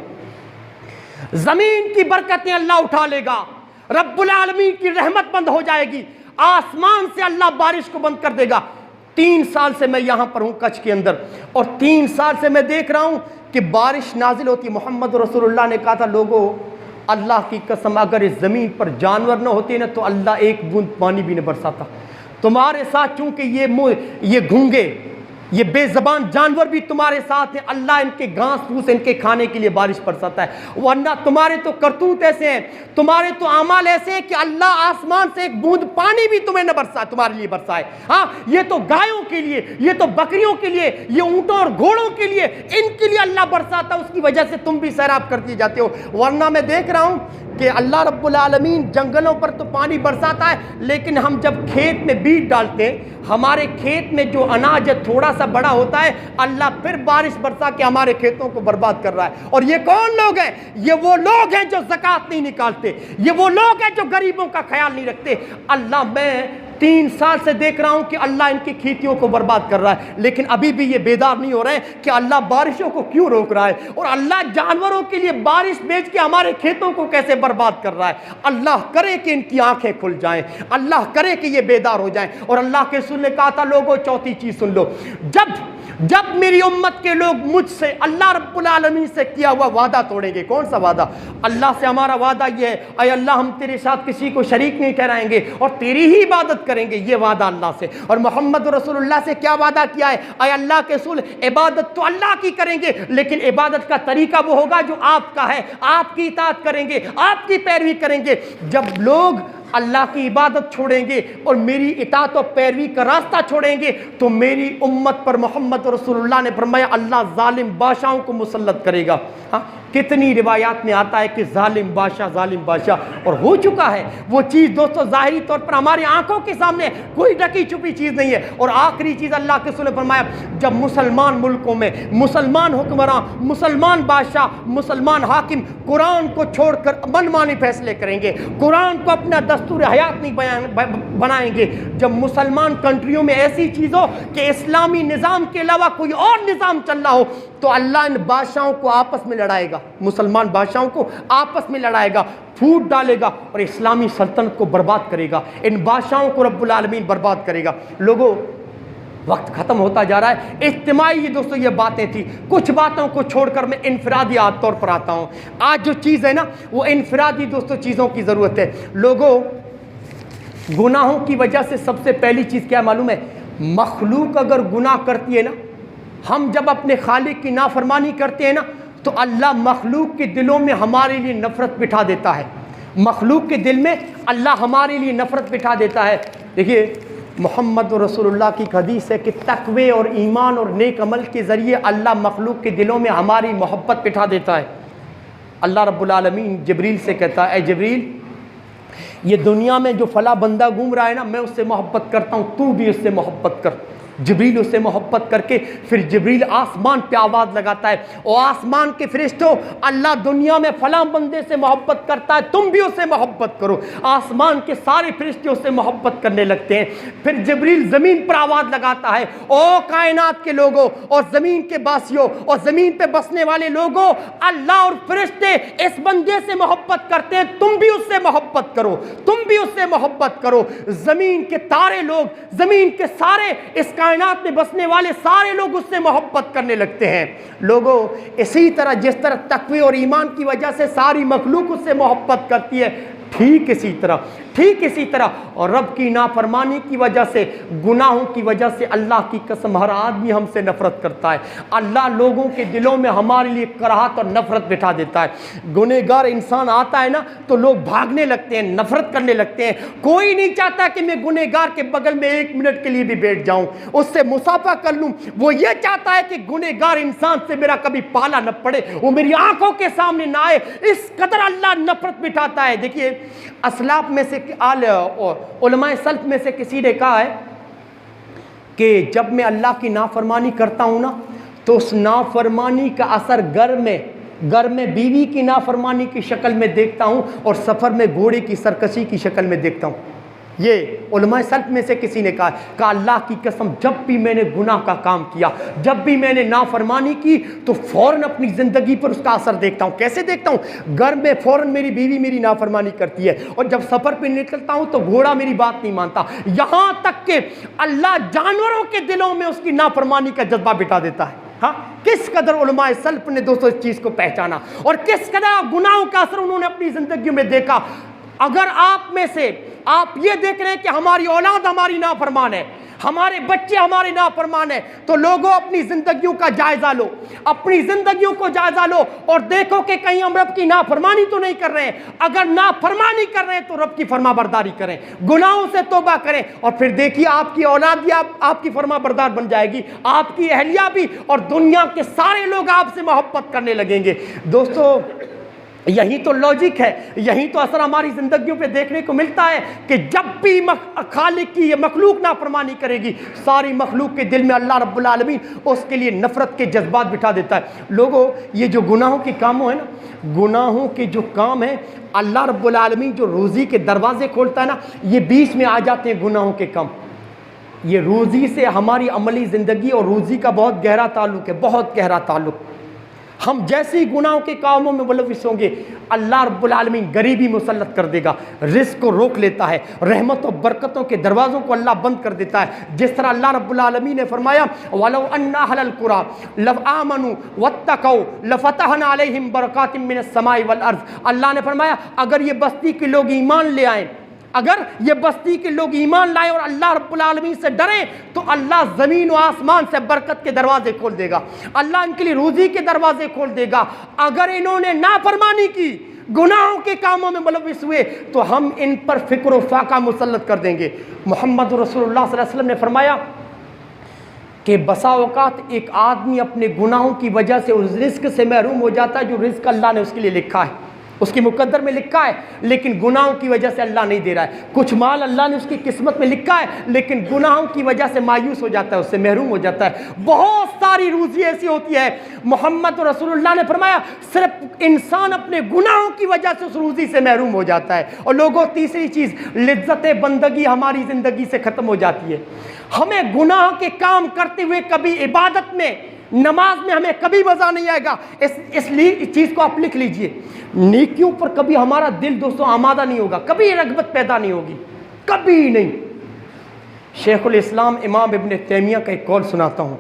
Speaker 1: زمین کی برکتیں اللہ اٹھا لے گا، رب العالمین کی رحمت بند ہو جائے گی، آسمان سے اللہ بارش کو بند کر دے گا۔ 3 سال سے میں یہاں پر ہوں کچھ کے اندر، اور 3 سال سے میں دیکھ رہا ہوں کہ بارش نازل ہوتی ہے۔ محمد رسول اللہ نے کہا تھا لوگوں، اللہ کی قسم اگر اس زمین پر جانور نہ ہوتے نا تو اللہ ایک بوند پانی بھی نہ برساتا۔ تمہارے ساتھ چونکہ یہ گھونگے، یہ بے زبان جانور بھی تمہارے ساتھ ہیں، اللہ ان کے گھاس پھوس ان کے کھانے کے لیے بارش برساتا ہے، ورنہ تمہارے تو کرتوت ایسے ہیں، تمہارے تو اعمال ایسے ہیں کہ اللہ آسمان سے ایک بوند پانی بھی تمہیں نہ برسائے، تمہارے لیے برسائے۔ ہاں، یہ تو گایوں کے لیے، یہ تو بکریوں کے لیے، یہ اونٹوں اور گھوڑوں کے لیے، ان کے لیے اللہ برساتا، اس کی وجہ سے تم بھی سیراب کرتے جاتے ہو۔ ورنہ میں دیکھ رہا ہوں کہ اللہ رب العالمین جنگلوں پر تو پانی برساتا ہے، لیکن ہم جب کھیت میں بیج ڈالتے ہیں، ہمارے کھیت میں جو اناج تھوڑا سا بڑا ہوتا ہے، اللہ پھر بارش برسا کے ہمارے کھیتوں کو برباد کر رہا ہے۔ اور یہ کون لوگ ہیں؟ یہ وہ لوگ ہیں جو زکوٰۃ نہیں نکالتے، یہ وہ لوگ ہیں جو غریبوں کا خیال نہیں رکھتے۔ اللہ، میں 3 سال سے دیکھ رہا ہوں کہ اللہ ان کی کھیتیوں کو برباد کر رہا ہے، لیکن ابھی بھی یہ بیدار نہیں ہو رہے ہیں کہ اللہ بارشوں کو کیوں روک رہا ہے، اور اللہ جانوروں کے لیے بارش بھیج کے ہمارے کھیتوں کو کیسے برباد کر رہا ہے۔ اللہ کرے کہ ان کی آنکھیں کھل جائیں، اللہ کرے کہ یہ بیدار ہو جائیں۔ اور اللہ کے رسول نے کہا تھا لوگوں، چوتھی چیز سن لو، جب میری امت کے لوگ مجھ سے اللہ رب العالمین سے کیا ہوا وعدہ توڑیں گے۔ کون سا وعدہ؟ اللہ سے ہمارا وعدہ یہ ہے، اے اللہ ہم تیرے ساتھ کسی کو شریک نہیں ٹھہرائیں گے اور تیری ہی عبادت کریں گے، یہ وعدہ اللہ سے۔ اور محمد رسول اللہ سے کیا وعدہ کیا ہے؟ اے اللہ کے رسول، عبادت تو اللہ کی کریں گے، لیکن عبادت کا طریقہ وہ ہوگا جو آپ کا ہے، آپ کی اطاعت کریں گے، آپ کی پیروی کریں گے۔ جب لوگ اللہ کی عبادت چھوڑیں گے اور میری اطاعت و پیروی کا راستہ چھوڑیں گے تو میری امت پر محمد رسول اللہ نے فرمایا اللہ ظالم بادشاہوں کو مسلط کرے گا۔ ہاں، کتنی روایات میں آتا ہے کہ ظالم بادشاہ، اور ہو چکا ہے وہ چیز دوستو، ظاہری طور پر ہماری آنکھوں کے سامنے، کوئی ڈکی چھپی چیز نہیں ہے۔ اور آخری چیز اللہ کے رسول نے فرمایا جب مسلمان ملکوں میں مسلمان حکمراں، مسلمان بادشاہ، مسلمان حاکم قرآن کو چھوڑ کر منمانی فیصلے کریں گے، قرآن کو اپنا دستور حیات نہیں بنائیں گے، جب مسلمان کنٹریوں میں ایسی چیز ہو کہ اسلامی نظام کے علاوہ کوئی اور نظام چل رہا ہو، تو اللہ ان بادشاہوں کو آپس میں لڑائے گا، مسلمان بادشاہوں کو آپس میں لڑائے گا، پھوٹ ڈالے گا اور اسلامی سلطنت کو برباد کرے گا، ان بادشاہوں کو رب العالمین برباد کرے گا۔ لوگوں، وقت ختم ہوتا جا رہا ہے۔ اجتماعی دوستو یہ باتیں تھی، کچھ باتوں کو چھوڑ کر میں انفرادی طور پر آتا ہوں۔ آج جو چیز ہے نا، وہ انفرادی دوستو چیزوں کی ضرورت ہے۔ لوگوں، گناہوں کی وجہ سے سب سے پہلی چیز کیا معلوم ہے؟ مخلوق اگر گناہ کرتی ہے نا، ہم جب اپنے خالق کی نافرمانی کرتے ہیں نا، تو اللہ مخلوق کے دلوں میں ہمارے لیے نفرت بٹھا دیتا ہے، مخلوق کے دل میں اللہ ہمارے لیے نفرت بٹھا دیتا ہے۔ دیکھیے، محمد رسول اللہ کی حدیث ہے کہ تقوی اور ایمان اور نیک عمل کے ذریعے اللہ مخلوق کے دلوں میں ہماری محبت بٹھا دیتا ہے۔ اللہ رب العالمین جبریل سے کہتا ہے، اے جبریل، یہ دنیا میں جو فلاں بندہ گھوم رہا ہے نا، میں اس سے محبت کرتا ہوں، تو بھی اس سے محبت کر۔ جبریل اس سے محبت کر کے پھر جبریل آسمان پہ آواز لگاتا ہے، او آسمان کے فرشتوں، اللہ دنیا میں فلاں بندے سے محبت کرتا ہے، تم بھی اس سے محبت کرو۔ آسمان کے سارے فرشتے اس سے محبت کرنے لگتے ہیں۔ پھر جبریل زمین پر آواز لگاتا ہے، او کائنات کے لوگوں اور زمین کے باسیوں اور زمین پہ بسنے والے لوگوں، اللہ اور فرشتے اس بندے سے محبت کرتے ہیں، تم بھی اس سے محبت کرو، تم بھی اس سے محبت کرو۔ زمین کے تارے لوگ، زمین کے سارے، اس کائنات میں بسنے والے سارے لوگ اس سے محبت کرنے لگتے ہیں۔ لوگوں، اسی طرح جس طرح تقوی اور ایمان کی وجہ سے ساری مخلوق اس سے محبت کرتی ہے، ٹھیک اسی طرح اور رب کی نافرمانی کی وجہ سے، گناہوں کی وجہ سے، اللہ کی قسم ہر آدمی ہم سے نفرت کرتا ہے۔ اللہ لوگوں کے دلوں میں ہمارے لیے کراہت اور نفرت بٹھا دیتا ہے۔ گنہگار انسان آتا ہے نا تو لوگ بھاگنے لگتے ہیں، نفرت کرنے لگتے ہیں۔ کوئی نہیں چاہتا کہ میں گنہگار کے بغل میں 1 منٹ کے لیے بھی بیٹھ جاؤں، اس سے مصافحہ کر لوں۔ وہ یہ چاہتا ہے کہ گنہگار انسان سے میرا کبھی پالا نہ پڑے، وہ میری آنکھوں کے سامنے نہ آئے۔ اس قدر اللہ نفرت بٹھاتا ہے۔ دیکھیے، اسلاف میں سے علماء سلف میں سے کسی نے کہا ہے کہ جب میں اللہ کی نافرمانی کرتا ہوں نا تو اس نافرمانی کا اثر گھر میں بیوی کی نافرمانی کی شکل میں دیکھتا ہوں اور سفر میں گھوڑے کی سرکشی کی شکل میں دیکھتا ہوں۔ یہ علماء سلف میں سے کسی نے کہا کہ اللہ کی قسم جب بھی میں نے گناہ کا کام کیا، جب بھی میں نے نافرمانی کی تو فوراً اپنی زندگی پر اس کا اثر دیکھتا ہوں۔ کیسے دیکھتا ہوں؟ گھر میں فوراً میری بیوی میری نافرمانی کرتی ہے، اور جب سفر پہ نکلتا ہوں تو گھوڑا میری بات نہیں مانتا، یہاں تک کہ اللہ جانوروں کے دلوں میں اس کی نافرمانی کا جذبہ بٹھا دیتا ہے۔ ہاں، کس قدر علماء سلف نے دوستو اس چیز کو پہچانا اور کس قدر گناہوں کا اثر انہوں نے اپنی زندگیوں میں دیکھا۔ اگر آپ میں سے آپ یہ دیکھ رہے ہیں کہ ہماری اولاد ہماری نافرمان ہے، ہمارے بچے ہمارے نافرمان ہیں، تو لوگوں اپنی زندگیوں کا جائزہ لو، اپنی زندگیوں کو جائزہ لو اور دیکھو کہ کہیں ہم رب کی نافرمانی تو نہیں کر رہے ہیں۔ اگر نافرمانی کر رہے ہیں تو رب کی فرما برداری کریں، گناہوں سے توبہ کریں، اور پھر دیکھیے آپ کی اولاد بھی آپ کی فرما بردار بن جائے گی، آپ کی اہلیہ بھی، اور دنیا کے سارے لوگ آپ سے محبت کرنے لگیں گے۔ دوستو، یہی تو لاجک ہے، یہی تو اثر ہماری زندگیوں پہ دیکھنے کو ملتا ہے کہ جب بھی خالق کی یہ مخلوق نافرمانی کرے گی، ساری مخلوق کے دل میں اللہ رب العالمین اس کے لیے نفرت کے جذبات بٹھا دیتا ہے۔ لوگوں، یہ جو گناہوں کے کاموں ہیں نا، گناہوں کے جو کام ہیں، اللہ رب العالمین جو روزی کے دروازے کھولتا ہے نا، یہ بیچ میں آ جاتے ہیں گناہوں کے کام۔ یہ روزی سے ہماری عملی زندگی اور روزی کا بہت گہرا تعلق ہے، بہت گہرا تعلق۔ ہم جیسے ہی گناہوں کے کاموں میں ملوث ہوں گے، اللہ رب العالمین غریبی مسلط کر دے گا، رزق کو روک لیتا ہے، رحمت و برکتوں کے دروازوں کو اللہ بند کر دیتا ہے۔ جس طرح اللہ رب العالمین نے فرمایا، وَلَوْ أَنَّ أَهْلَ الْقُرَىٰ لَوْ آمَنُوا وَاتَّقَوْا لَفَتَحْنَا عَلَيْهِمْ بَرَكَاتٍ مِّنَ السَّمَاءِ وَالْأَرْضِ۔ اللہ نے فرمایا اگر یہ بستی کے لوگ ایمان لے آئیں، اگر یہ بستی کے لوگ ایمان لائیں اور اللہ رب العالمین سے ڈریں، تو اللہ زمین و آسمان سے برکت کے دروازے کھول دے گا، اللہ ان کے لیے روزی کے دروازے کھول دے گا۔ اگر انہوں نے نافرمانی کی، گناہوں کے کاموں میں ملوث ہوئے، تو ہم ان پر فکر و فاقہ مسلط کر دیں گے۔ محمد رسول اللہ صلی اللہ علیہ وسلم نے فرمایا کہ بسا اوقات ایک آدمی اپنے گناہوں کی وجہ سے اس رزق سے محروم ہو جاتا ہے جو رزق اللہ نے اس کے لیے لکھا ہے، اس کی مقدر میں لکھا ہے، لیکن گناہوں کی وجہ سے اللہ نہیں دے رہا ہے۔ کچھ مال اللہ نے اس کی قسمت میں لکھا ہے، لیکن گناہوں کی وجہ سے مایوس ہو جاتا ہے، اس سے محروم ہو جاتا ہے۔ بہت ساری روزی ایسی ہوتی ہے، محمد رسول اللہ نے فرمایا صرف انسان اپنے گناہوں کی وجہ سے اس روزی سے محروم ہو جاتا ہے۔ اور لوگوں، تیسری چیز، لذت بندگی ہماری زندگی سے ختم ہو جاتی ہے۔ ہمیں گناہ کے کام کرتے ہوئے کبھی عبادت میں، نماز میں ہمیں کبھی مزہ نہیں آئے گا۔ اس لیے اس چیز کو آپ لکھ لیجئے، نیکیوں پر کبھی ہمارا دل دوستوں آمادہ نہیں ہوگا، کبھی رغبت پیدا نہیں ہوگی، کبھی نہیں۔ شیخ الاسلام امام ابن تیمیہ کا ایک قول سناتا ہوں،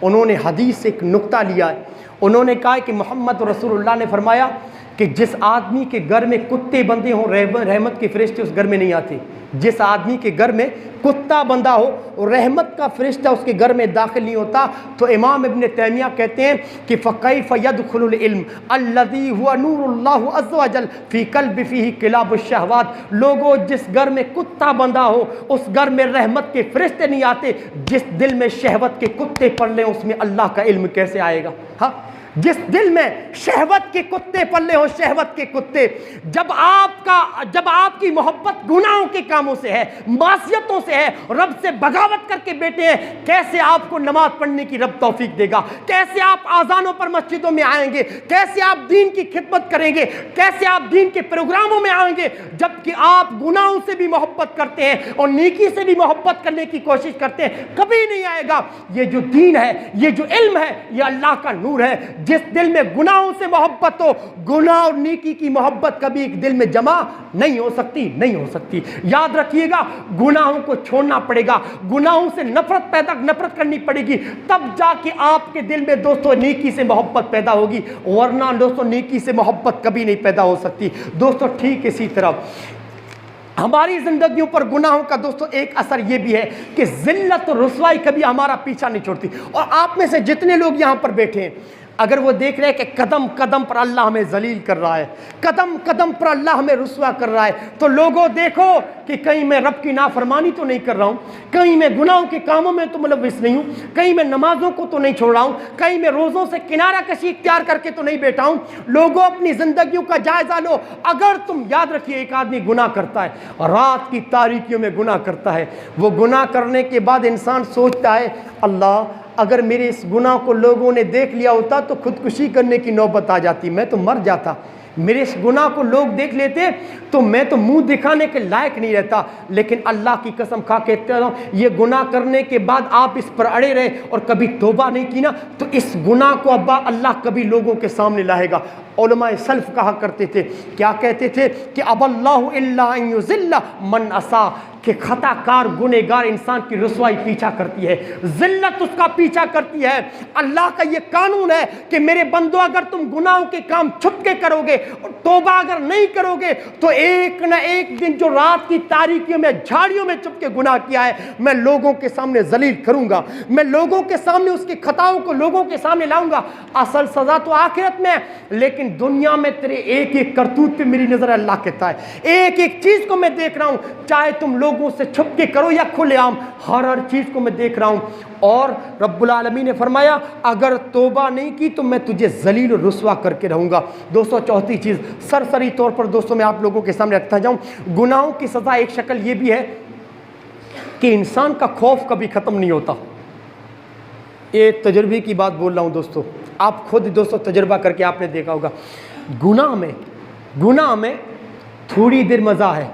Speaker 1: انہوں نے حدیث سے ایک نقطہ لیا ہے۔ انہوں نے کہا کہ محمد رسول اللہ نے فرمایا کہ جس آدمی کے گھر میں کتے بندے ہوں، رحمت کے فرشتے اس گھر میں نہیں آتے۔ جس آدمی کے گھر میں کتا بندہ ہو اور رحمت کا فرشتہ اس کے گھر میں داخل نہیں ہوتا، تو امام ابن تیمیہ کہتے ہیں کہ فَكَيْفَ يَدْخُلُ الْعِلْمُ الَّذِي هُوَ نُورُ اللَّهُ عَزَّ وَجَلَّ فِي قَلْبِ فِيهِ كِلَابُ الشَّهَوَاتِ۔ لوگوں، جس گھر میں کتا بندہ ہو اس گھر میں رحمت کے فرشتے نہیں آتے۔ جس دل میں شہوت کے کتے پڑ لیں اس میں اللہ کا علم کیسے آئے گا؟ ہاں، جس دل میں شہوت کے کتے پلے ہو، شہوت کے کتے، جب آپ کی محبت گناہوں کے کاموں سے ہے، معصیتوں سے ہے، رب سے بغاوت کر کے بیٹھے ہیں، کیسے آپ کو نماز پڑھنے کی رب توفیق دے گا؟ کیسے آپ آذانوں پر مسجدوں میں آئیں گے؟ کیسے آپ دین کی خدمت کریں گے؟ کیسے آپ دین کے پروگراموں میں آئیں گے جبکہ آپ گناہوں سے بھی محبت کرتے ہیں اور نیکی سے بھی محبت کرنے کی کوشش کرتے ہیں؟ کبھی نہیں آئے گا۔ یہ جو دین ہے، یہ جو علم ہے، یہ اللہ کا نور ہے۔ جس دل میں گناہوں سے محبت ہو، گناہ اور نیکی کی محبت کبھی ایک دل میں جمع نہیں ہو سکتی، نہیں ہو سکتی۔ یاد رکھیے گا، گناہوں کو چھوڑنا پڑے گا، گناہوں سے نفرت کرنی پڑے گی، تب جا کے آپ کے دل میں دوستو نیکی سے محبت پیدا ہوگی، ورنہ دوستو نیکی سے محبت کبھی نہیں پیدا ہو سکتی۔ دوستو ٹھیک اسی طرح ہماری زندگیوں پر گناہوں کا دوستو ایک اثر یہ بھی ہے کہ ذلت اور رسوائی کبھی ہمارا پیچھا نہیں چھوڑتی۔ اور آپ میں سے جتنے لوگ یہاں پر بیٹھے ہیں، اگر وہ دیکھ رہے ہیں کہ قدم قدم پر اللہ ہمیں ذلیل کر رہا ہے، قدم قدم پر اللہ ہمیں رسوا کر رہا ہے، تو لوگوں دیکھو کہ کہیں میں رب کی نافرمانی تو نہیں کر رہا ہوں، کہیں میں گناہوں کے کاموں میں تو ملوث نہیں ہوں، کہیں میں نمازوں کو تو نہیں چھوڑ رہا ہوں، کہیں میں روزوں سے کنارہ کشی اختیار کر کے تو نہیں بیٹھا ہوں۔ لوگوں اپنی زندگیوں کا جائزہ لو۔ اگر تم یاد رکھیے، ایک آدمی گناہ کرتا ہے، رات کی تاریکیوں میں گناہ کرتا ہے، وہ گناہ کرنے کے بعد انسان سوچتا ہے، اللہ اگر میرے اس گناہ کو لوگوں نے دیکھ لیا ہوتا تو خودکشی کرنے کی نوبت آ جاتی، میں تو مر جاتا۔ میرے اس گناہ کو لوگ دیکھ لیتے تو میں تو منہ دکھانے کے لائق نہیں رہتا۔ لیکن اللہ کی قسم کھا کے کہتا ہوں، یہ گناہ کرنے کے بعد آپ اس پر اڑے رہے اور کبھی توبہ نہیں کی نا، تو اس گناہ کو اللہ کبھی لوگوں کے سامنے لائے گا۔ علماء سلف کہا کرتے تھے، کیا کہتے تھے کہ اب اللہ الا ان یذل من عصا، کہ خطا کار گنہگار انسان کی رسوائی پیچھا کرتی ہے، ذلت اس کا پیچھا کرتی ہے۔ اللہ کا یہ قانون ہے کہ میرے بندو، اگر تم گناہوں کے کام چھپ کے کرو گے اور توبہ اگر نہیں کرو گے تو ایک نہ ایک دن جو رات کی تاریکیوں میں جھاڑیوں میں چھپ کے گناہ کیا ہے، میں لوگوں کے سامنے ذلیل کروں گا، میں لوگوں کے سامنے اس کی خطاؤں کو لوگوں کے سامنے لاؤں گا۔ اصل سزا تو آخرت میں ہے، لیکن دنیا میں تیرے ایک ایک کرتوت پہ میری نظر اللہ کہتا ہے، ایک ایک چیز کو میں دیکھ رہا ہوں، چاہے تم لوگوں سے چھپ کے کرو یا کھلے عام، ہر چیز کو میں دیکھ رہا ہوں۔ اور رب العالمین نے فرمایا اگر توبہ نہیں کی تو میں تجھے ذلیل و رسوا کر کے رہوں گا۔ دوستو چوتھی چیز سرسری طور پر دوستو میں آپ لوگوں کے سامنے رکھتا جاؤں، گناہوں کی سزا ایک شکل یہ بھی ہے کہ انسان کا خوف کبھی ختم نہیں ہوتا۔ یہ تجربے کی بات بول رہا ہوں دوستو، آپ خود دوستو تجربہ کر کے آپ نے دیکھا ہوگا، گناہ میں تھوڑی دیر مزہ ہے،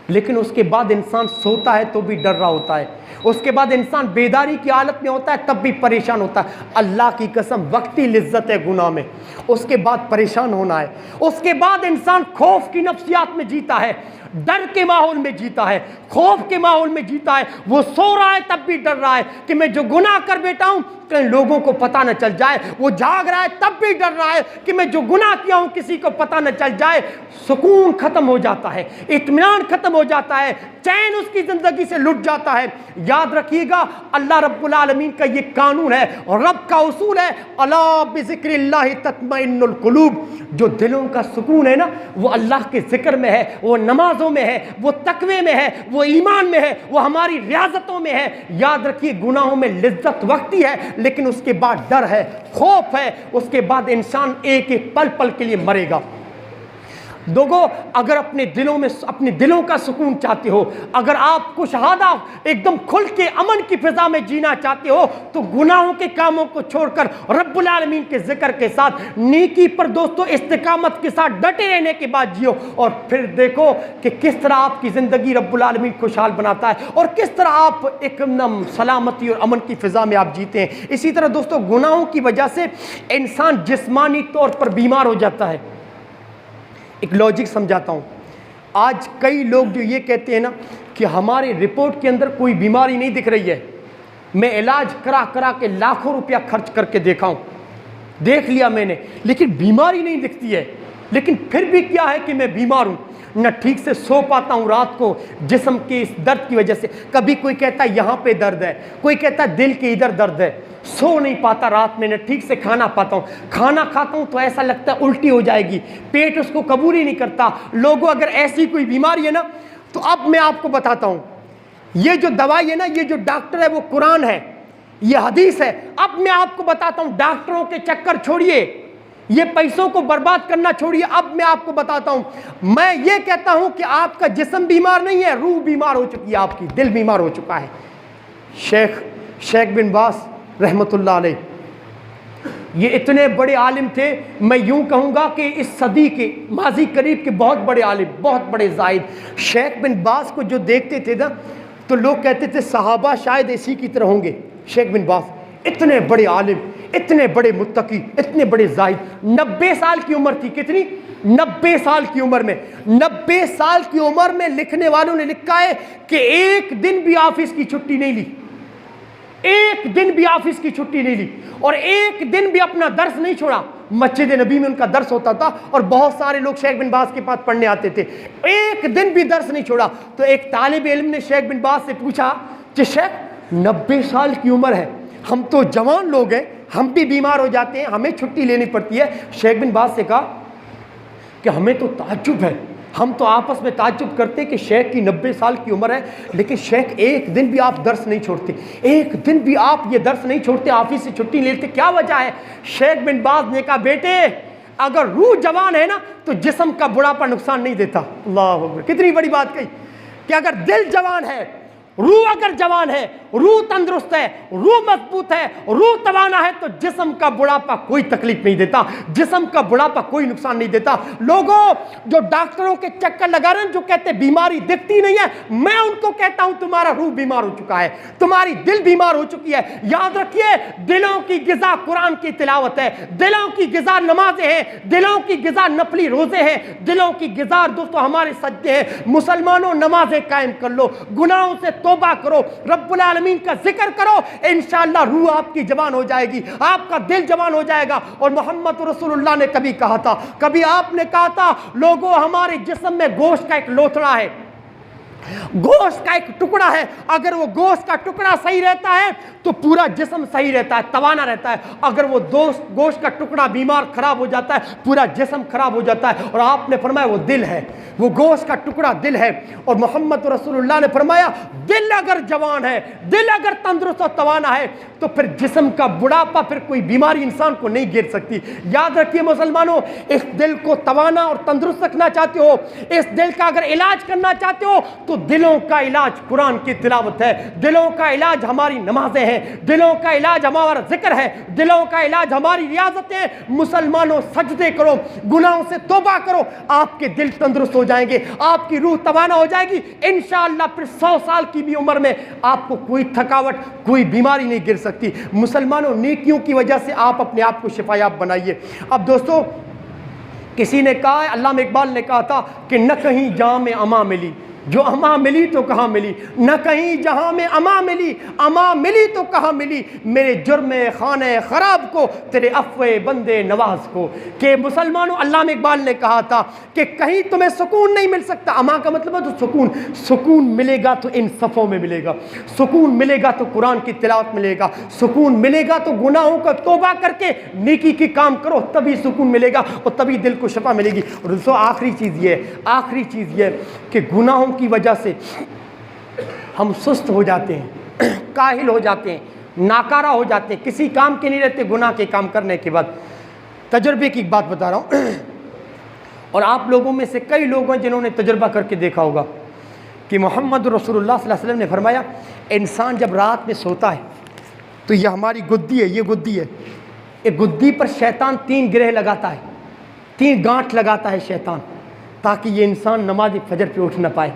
Speaker 1: لیکن اس کے بعد انسان سوتا ہے تو بھی ڈر رہا ہوتا ہے، اس کے بعد انسان بیداری کی حالت میں ہوتا ہے تب بھی پریشان ہوتا ہے۔ اللہ کی قسم وقتی لذت ہے گناہ میں، اس کے بعد پریشان ہونا ہے، اس کے بعد انسان خوف کی نفسیات میں جیتا ہے، ڈر کے ماحول میں جیتا ہے، خوف کے ماحول میں جیتا ہے۔ وہ سو رہا ہے تب بھی ڈر رہا ہے کہ میں جو گناہ کر بیٹھا ہوں کہیں لوگوں کو پتہ نہ چل جائے، وہ جاگ رہا ہے تب بھی ڈر رہا ہے کہ میں جو گناہ کیا ہوں کسی کو پتہ نہ چل جائے۔ سکون ختم ہو جاتا ہے، اطمینان ختم ہو جاتا ہے، چین اس کی زندگی سے لٹ جاتا ہے۔ یاد رکھیے گا اللہ رب العالمین کا یہ قانون ہے اور رب کا اصول ہے، الا بذکر اللہ تطمئن القلوب، جو دلوں کا سکون ہے نا وہ اللہ کے ذکر میں ہے، وہ نمازوں میں ہے، وہ تقوی میں ہے، وہ ایمان میں ہے، وہ ہماری ریاضتوں میں ہے۔ یاد رکھیے گناہوں میں لذت وقتی ہے، لیکن اس کے بعد ڈر ہے، خوف ہے، اس کے بعد انسان ایک ایک پل پل کے لیے مرے گا۔ دوگو اگر اپنے دلوں کا سکون چاہتے ہو، اگر آپ کشادہ ایک دم کھل کے امن کی فضا میں جینا چاہتے ہو تو گناہوں کے کاموں کو چھوڑ کر رب العالمین کے ذکر کے ساتھ نیکی پر دوستو استقامت کے ساتھ ڈٹے رہنے کے بعد جیو، اور پھر دیکھو کہ کس طرح آپ کی زندگی رب العالمین خوشحال بناتا ہے اور کس طرح آپ ایک دم سلامتی اور امن کی فضا میں آپ جیتے ہیں۔ اسی طرح دوستو گناہوں کی وجہ سے انسان جسمانی طور پر بیمار ہو جاتا ہے۔ ایک لاجک سمجھاتا ہوں، آج کئی لوگ جو یہ کہتے ہیں نا کہ ہمارے رپورٹ کے اندر کوئی بیماری نہیں دکھ رہی ہے، میں علاج کرا کے لاکھوں روپیہ خرچ کر کے دیکھ لیا میں نے، لیکن بیماری نہیں دکھتی ہے، لیکن پھر بھی کیا ہے کہ میں بیمار ہوں، نہ ٹھیک سے سو پاتا ہوں رات کو جسم کے اس درد کی وجہ سے، کبھی کوئی کہتا ہے یہاں پہ درد ہے، کوئی کہتا ہے دل کے ادھر درد ہے، سو نہیں پاتا رات میں، نہ ٹھیک سے کھانا پاتا ہوں، کھانا کھاتا ہوں تو ایسا لگتا ہے الٹی ہو جائے گی، پیٹ اس کو قبول ہی نہیں کرتا۔ لوگوں اگر ایسی کوئی بیماری ہے نا تو اب میں آپ کو بتاتا ہوں، یہ جو دوائی ہے نا، یہ جو ڈاکٹر ہے وہ قرآن ہے، یہ حدیث ہے۔ اب میں آپ کو بتاتا ہوں، ڈاکٹروں کے چکر چھوڑیے، یہ پیسوں کو برباد کرنا چھوڑیے، اب میں آپ کو بتاتا ہوں، میں یہ کہتا ہوں کہ آپ کا جسم بیمار نہیں ہے، روح بیمار ہو چکی ہے، آپ کی دل بیمار ہو چکا ہے۔ شیخ بن باز رحمۃ اللہ علیہ یہ اتنے بڑے عالم تھے، میں یوں کہوں گا کہ اس صدی کے ماضی قریب کے بہت بڑے عالم، بہت بڑے زاہد۔ شیخ بن باز کو جو دیکھتے تھے نا تو لوگ کہتے تھے صحابہ شاید اسی کی طرح ہوں گے۔ شیخ بن باز اتنے بڑے عالم، اتنے بڑے متقی، اتنے بڑے زاہد، 90 سال کی عمر تھی، کتنی؟ 90 سال کی عمر میں، 90 سال کی عمر میں لکھنے والوں نے لکھا ہے کہ ایک دن بھی آفس کی چھٹی نہیں لی، ایک دن بھی آفس کی چھٹی نہیں لی، اور ایک دن بھی اپنا درس نہیں چھوڑا۔ مسجد نبی میں ان کا درس ہوتا تھا اور بہت سارے لوگ شیخ بن باز کے پاس پڑھنے آتے تھے، ایک دن بھی درس نہیں چھوڑا۔ تو ایک طالب علم نے شیخ بن باز سے پوچھا کہ شیخ 90 سال کی عمر ہے، ہم تو جوان لوگ ہیں، ہم بھی بیمار ہو جاتے ہیں، ہمیں چھٹی لینی پڑتی ہے۔ شیخ بن باز سے کہا کہ ہمیں تو تعجب ہے، ہم تو آپس میں تعجب کرتے کہ شیخ کی 90 سال کی عمر ہے لیکن شیخ ایک دن بھی آپ درس نہیں چھوڑتے، ایک دن بھی آپ یہ درس نہیں چھوڑتے، آفس سے چھٹی لیتے، کیا وجہ ہے؟ شیخ بن باز نے کہا بیٹے اگر روح جوان ہے نا تو جسم کا بڑھاپا نقصان نہیں دیتا۔ اللہ اکبر، کتنی بڑی بات کہی کہ اگر دل جوان ہے، روح اگر جوان ہے، روح تندرست ہے، روح مضبوط ہے، روح توانا ہے تو جسم کا بڑھاپا کوئی تکلیف نہیں دیتا، جسم کا بڑھاپا کوئی نقصان نہیں دیتا۔ لوگوں جو ڈاکٹروں کے چکر لگا رہے ہیں، جو کہتے ہیں بیماری دکھتی نہیں ہے، میں ان کو کہتا ہوں تمہارا روح بیمار ہو چکا ہے، تمہاری دل بیمار ہو چکی ہے۔ یاد رکھیے دلوں کی غذا قرآن کی تلاوت ہے، دلوں کی غذا نمازیں ہیں، دلوں کی غذا نفلی روزے ہیں، دلوں کی غذا دوستو ہمارے سجدے ہیں۔ مسلمانوں نمازیں قائم کر لو، گناہوں سے توبہ کرو، رب العالمین کا ذکر کرو، انشاءاللہ روح آپ کی جوان ہو جائے گی، آپ کا دل جوان ہو جائے گا۔ اور محمد رسول اللہ نے کبھی کہا تھا، کبھی آپ نے کہا تھا لوگوں ہمارے جسم میں گوشت کا ایک لوتھڑا ہے، گوشت کا ایک ٹکڑا ہے، اگر وہ گوشت کا ٹکڑا صحیح رہتا ہے تو پورا جسم صحیح رہتا ہے، توانا رہتا ہے، اگر وہ گوشت کا ٹکڑا بیمار خراب ہو جاتا ہے پورا جسم خراب ہو جاتا ہے۔ اور آپ نے فرمایا وہ دل ہے، وہ گوشت کا ٹکڑا دل ہے۔ اور محمد رسول اللہ نے فرمایا دل اگر جوان ہے، دل اگر تندرست اور توانا ہے تو پھر جسم کا بڑھاپا، پھر کوئی بیماری انسان کو نہیں گر سکتی۔ یاد رکھیے مسلمانوں، اس دل کو توانا اور تندرست رکھنا چاہتے ہو، اس دل کا اگر علاج کرنا چاہتے ہو تو دلوں کا علاج قرآن کی تلاوت ہے، دلوں کا علاج ہماری نمازیں ہیں، دلوں کا علاج ہمارا ذکر ہے، دلوں کا علاج ہماری ریاضتیں ہیں۔ مسلمانوں سجدے کرو، گناہوں سے توبہ کرو، آپ کے دل تندرست ہو جائیں گے، آپ کی روح توانا ہو جائے گی، انشاءاللہ پھر 100 سال کی بھی عمر میں آپ کو کوئی تھکاوٹ، کوئی بیماری نہیں گر سکتی۔ مسلمانوں نیکیوں کی وجہ سے آپ اپنے آپ کو شفا یاب بنائیے۔ اب دوستو کسی نے کہا، علامہ اقبال نے کہا تھا کہ نہ کہیں جہاں میں اما ملی، جو اما ملی تو کہاں ملی، نہ کہیں جہاں میں اما ملی، اما ملی تو کہاں ملی، میرے جرم خانہ خراب کو تیرے عفو بندے نواز کو۔ کہ مسلمانوں علامہ اقبال نے کہا تھا کہ کہیں تمہیں سکون نہیں مل سکتا، اما کا مطلب ہے تو سکون ملے گا تو ان صفوں میں ملے گا، سکون ملے گا تو قرآن کی تلاوت ملے گا، سکون ملے گا تو گناہوں کا توبہ کر کے نیکی کی کام کرو، تبھی سکون ملے گا اور تبھی دل کو شفا ملے گی۔ اور دوستو آخری چیز یہ ہے کہ گناہوں کی وجہ سے ہم سست ہو جاتے ہیں، کاہل ہو جاتے ہیں، ناکارہ ہو جاتے ہیں، کسی کام کے نہیں رہتے گناہ کے کام کرنے کے بعد۔ تجربے کی ایک بات بتا رہا ہوں، اور آپ لوگوں میں سے کئی لوگ ہیں جنہوں نے تجربہ کر کے دیکھا ہوگا کہ محمد رسول اللہ صلی اللہ علیہ وسلم نے فرمایا انسان جب رات میں سوتا ہے تو یہ ہماری گدی ہے، یہ گدی ہے، ایک گدی پر شیطان 3 گرہ لگاتا ہے، 3 گانٹھ لگاتا ہے شیطان، تاکہ یہ انسان نماز فجر پہ اٹھ نہ پائے،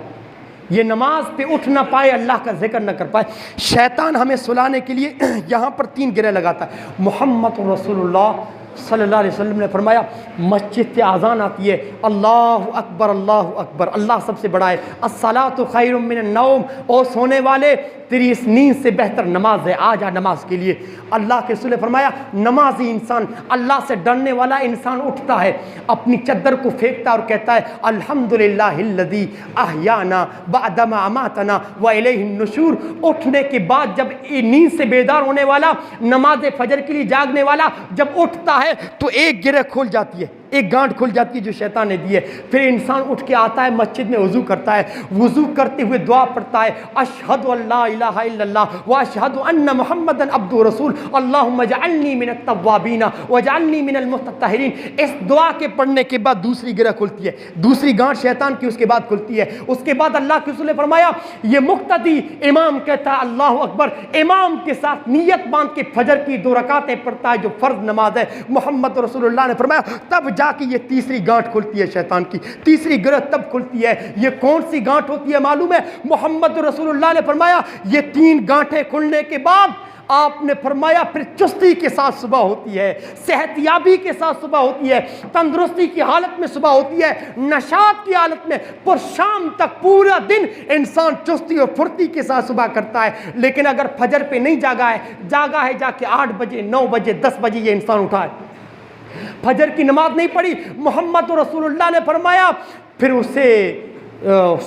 Speaker 1: یہ نماز پہ اٹھ نہ پائے، اللہ کا ذکر نہ کر پائے۔ شیطان ہمیں سلانے کے لیے یہاں پر 3 گرہ لگاتا ہے۔ محمد رسول اللہ صلی اللہ علیہ وسلم نے فرمایا مسجد سے اذان آتی ہے، اللہ اکبر اللہ اکبر، اللہ سب سے بڑا ہے، الصلاۃ خیر من النوم، او سونے والے تیری اس نیند سے بہتر نماز ہے، آ جا نماز کے لیے۔ اللہ کے رسول نے فرمایا نمازی انسان، اللہ سے ڈرنے والا انسان اٹھتا ہے، اپنی چادر کو پھینکتا ہے اور کہتا ہے الحمدللہ الذی احیانا بعد ما اماتنا والیہ النشور۔ اٹھنے کے بعد جب نیند سے بیدار ہونے والا، نماز فجر کے لیے جاگنے والا جب اٹھتا ہے تو ایک گرہ کھول جاتی ہے، ایک گانٹ کھل جاتی ہے جو شیطان نے دی ہے. پھر انسان اٹھ کے آتا ہے مسجد میں وضو کرتا ہے, وضو کرتے ہوئے دعا پڑھتا ہے اشہد ان لا الہ الا اللہ واشہد ان محمدا عبدہ رسول اللہم اجعلنی من التوابین واجعلنی من المتطہرین. اس دعا کے پڑھنے کے بعد دوسری گرہ کھلتی ہے, دوسری گانٹ شیطان کی اس کے بعد کھلتی ہے. اس کے بعد اللہ کے رسول نے فرمایا یہ مقتدی امام کہتا ہے اللہ اکبر, امام کے ساتھ نیت باندھ کے فجر کی 2 رکعتیں پڑھتا ہے جو فرض نماز ہے. محمد رسول اللہ نے فرمایا تب جا کے یہ تیسری گانٹ کھلتی ہے شیطان کی, تیسری گرہ تب کھلتی ہے. یہ کون سی گانٹ ہوتی ہے معلوم ہے؟ محمد رسول اللہ نے فرمایا یہ 3 گانٹیں کھلنے کے بعد آپ نے فرمایا پھر چستی کے ساتھ صبح ہوتی ہے, صحت یابی کے ساتھ صبح ہوتی ہے, تندرستی کی حالت میں صبح ہوتی ہے, نشاط کی حالت میں, پر شام تک پورا دن انسان چستی اور پھرتی کے ساتھ صبح کرتا ہے. لیکن اگر فجر پہ نہیں جاگا ہے جا کے 8 بجے 9 بجے 10 بجے یہ انسان اٹھا ہے, فجر کی نماز نہیں پڑھی, محمد رسول اللہ نے فرمایا پھر اسے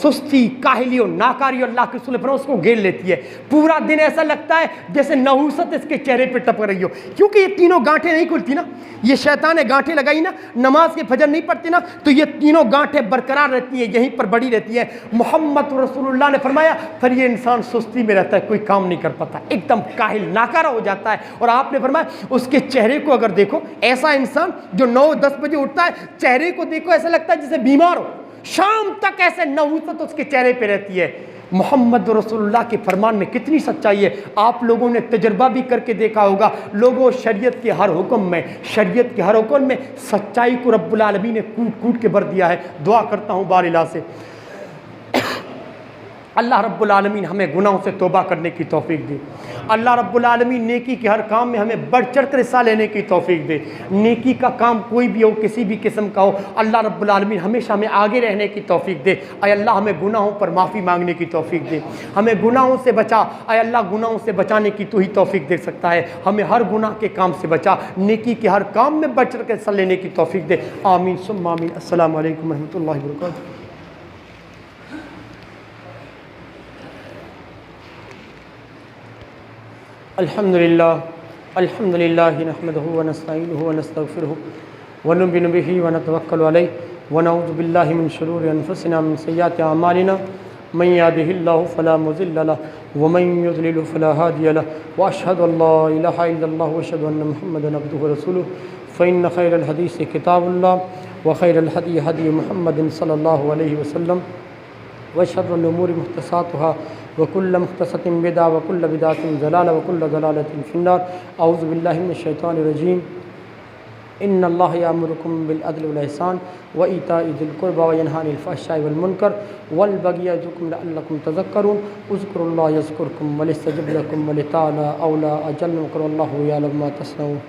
Speaker 1: سستی, کاہلی اور ناکاری اللہ کے رسول پر اس کو گھیر لیتی ہے. پورا دن ایسا لگتا ہے جیسے نحوست اس کے چہرے پہ ٹپک رہی ہو, کیونکہ یہ تینوں گانٹیں نہیں کھلتی نا. یہ شیطان نے گانٹیں لگائی نا, نماز کے فجر نہیں پڑھتے نا, تو یہ تینوں گانٹیں برقرار رہتی ہیں, یہیں پر بڑی رہتی ہیں. محمد رسول اللہ نے فرمایا پھر یہ انسان سستی میں رہتا ہے, کوئی کام نہیں کر پاتا, ایک دم کاہل ناکارہ ہو جاتا ہے. اور آپ نے فرمایا اس کے چہرے کو اگر دیکھو, ایسا انسان جو 9-10 بجے اٹھتا ہے چہرے کو دیکھو ایسا لگتا ہے جیسے بیمار ہو, شام تک ایسے نحوست اس کے چہرے پہ رہتی ہے. محمد رسول اللہ کے فرمان میں کتنی سچائی ہے, آپ لوگوں نے تجربہ بھی کر کے دیکھا ہوگا. لوگوں شریعت کے ہر حکم میں سچائی کو رب العالمین نے کوٹ کوٹ کے بھر دیا ہے. دعا کرتا ہوں بار الہ سے اللہ رب العالمین ہمیں گناہوں سے توبہ کرنے کی توفیق دے. اللہ رب العالمین نیکی کے ہر کام میں ہمیں بڑھ چڑھ کر حصہ لینے کی توفیق دے. نیکی کا کام کوئی بھی ہو, کسی بھی قسم کا ہو, اللہ رب العالمین ہمیشہ ہمیں آگے رہنے کی توفیق دے. اے اللہ ہمیں گناہوں پر معافی مانگنے کی توفیق دے, ہمیں گناہوں سے بچا. اے اللہ گناہوں سے بچانے کی تو ہی توفیق دے سکتا ہے. ہمیں ہر گناہ کے کام سے بچا, نیکی کے ہر کام میں بڑھ چڑھ کر حصہ لینے کی توفیق دے. آمین ثم آمین. السلام علیکم ورحمۃ اللہ وبرکاتہ. الحمد للہ نحمدہ ونستعینہ ونستغفرہ ونؤمن بہ ونتوکل علیہ ونعوذ باللہ من شرور انفسنا من سیئات اعمالنا من یہدہ اللہ فلا مضل لہ ومن یضلل فلا ہادی لہ واشہد ان لا الہ الا اللہ واشہد ان محمدا عبدہ ورسولہ فإن خیر الحدیث کتاب اللہ وخیر الہدی ہدی محمد صلی اللہ علیہ وسلم وشر الامور محدثاتها وكل محدثة بدعة وكل بدعة ضلالة وكل ضلالة في النار. أعوذ بالله من الشيطان الرجيم. إن الله يأمركم بالعدل والإحسان وإيتاء ذي القربى وينهى عن الفحشاء والمنكر والبغي يعظكم لعلكم تذكرون. اذكروا الله يذكركم وليستجب لكم ولتعالى أولى أجل وقل الله يعلم ما تصنعون.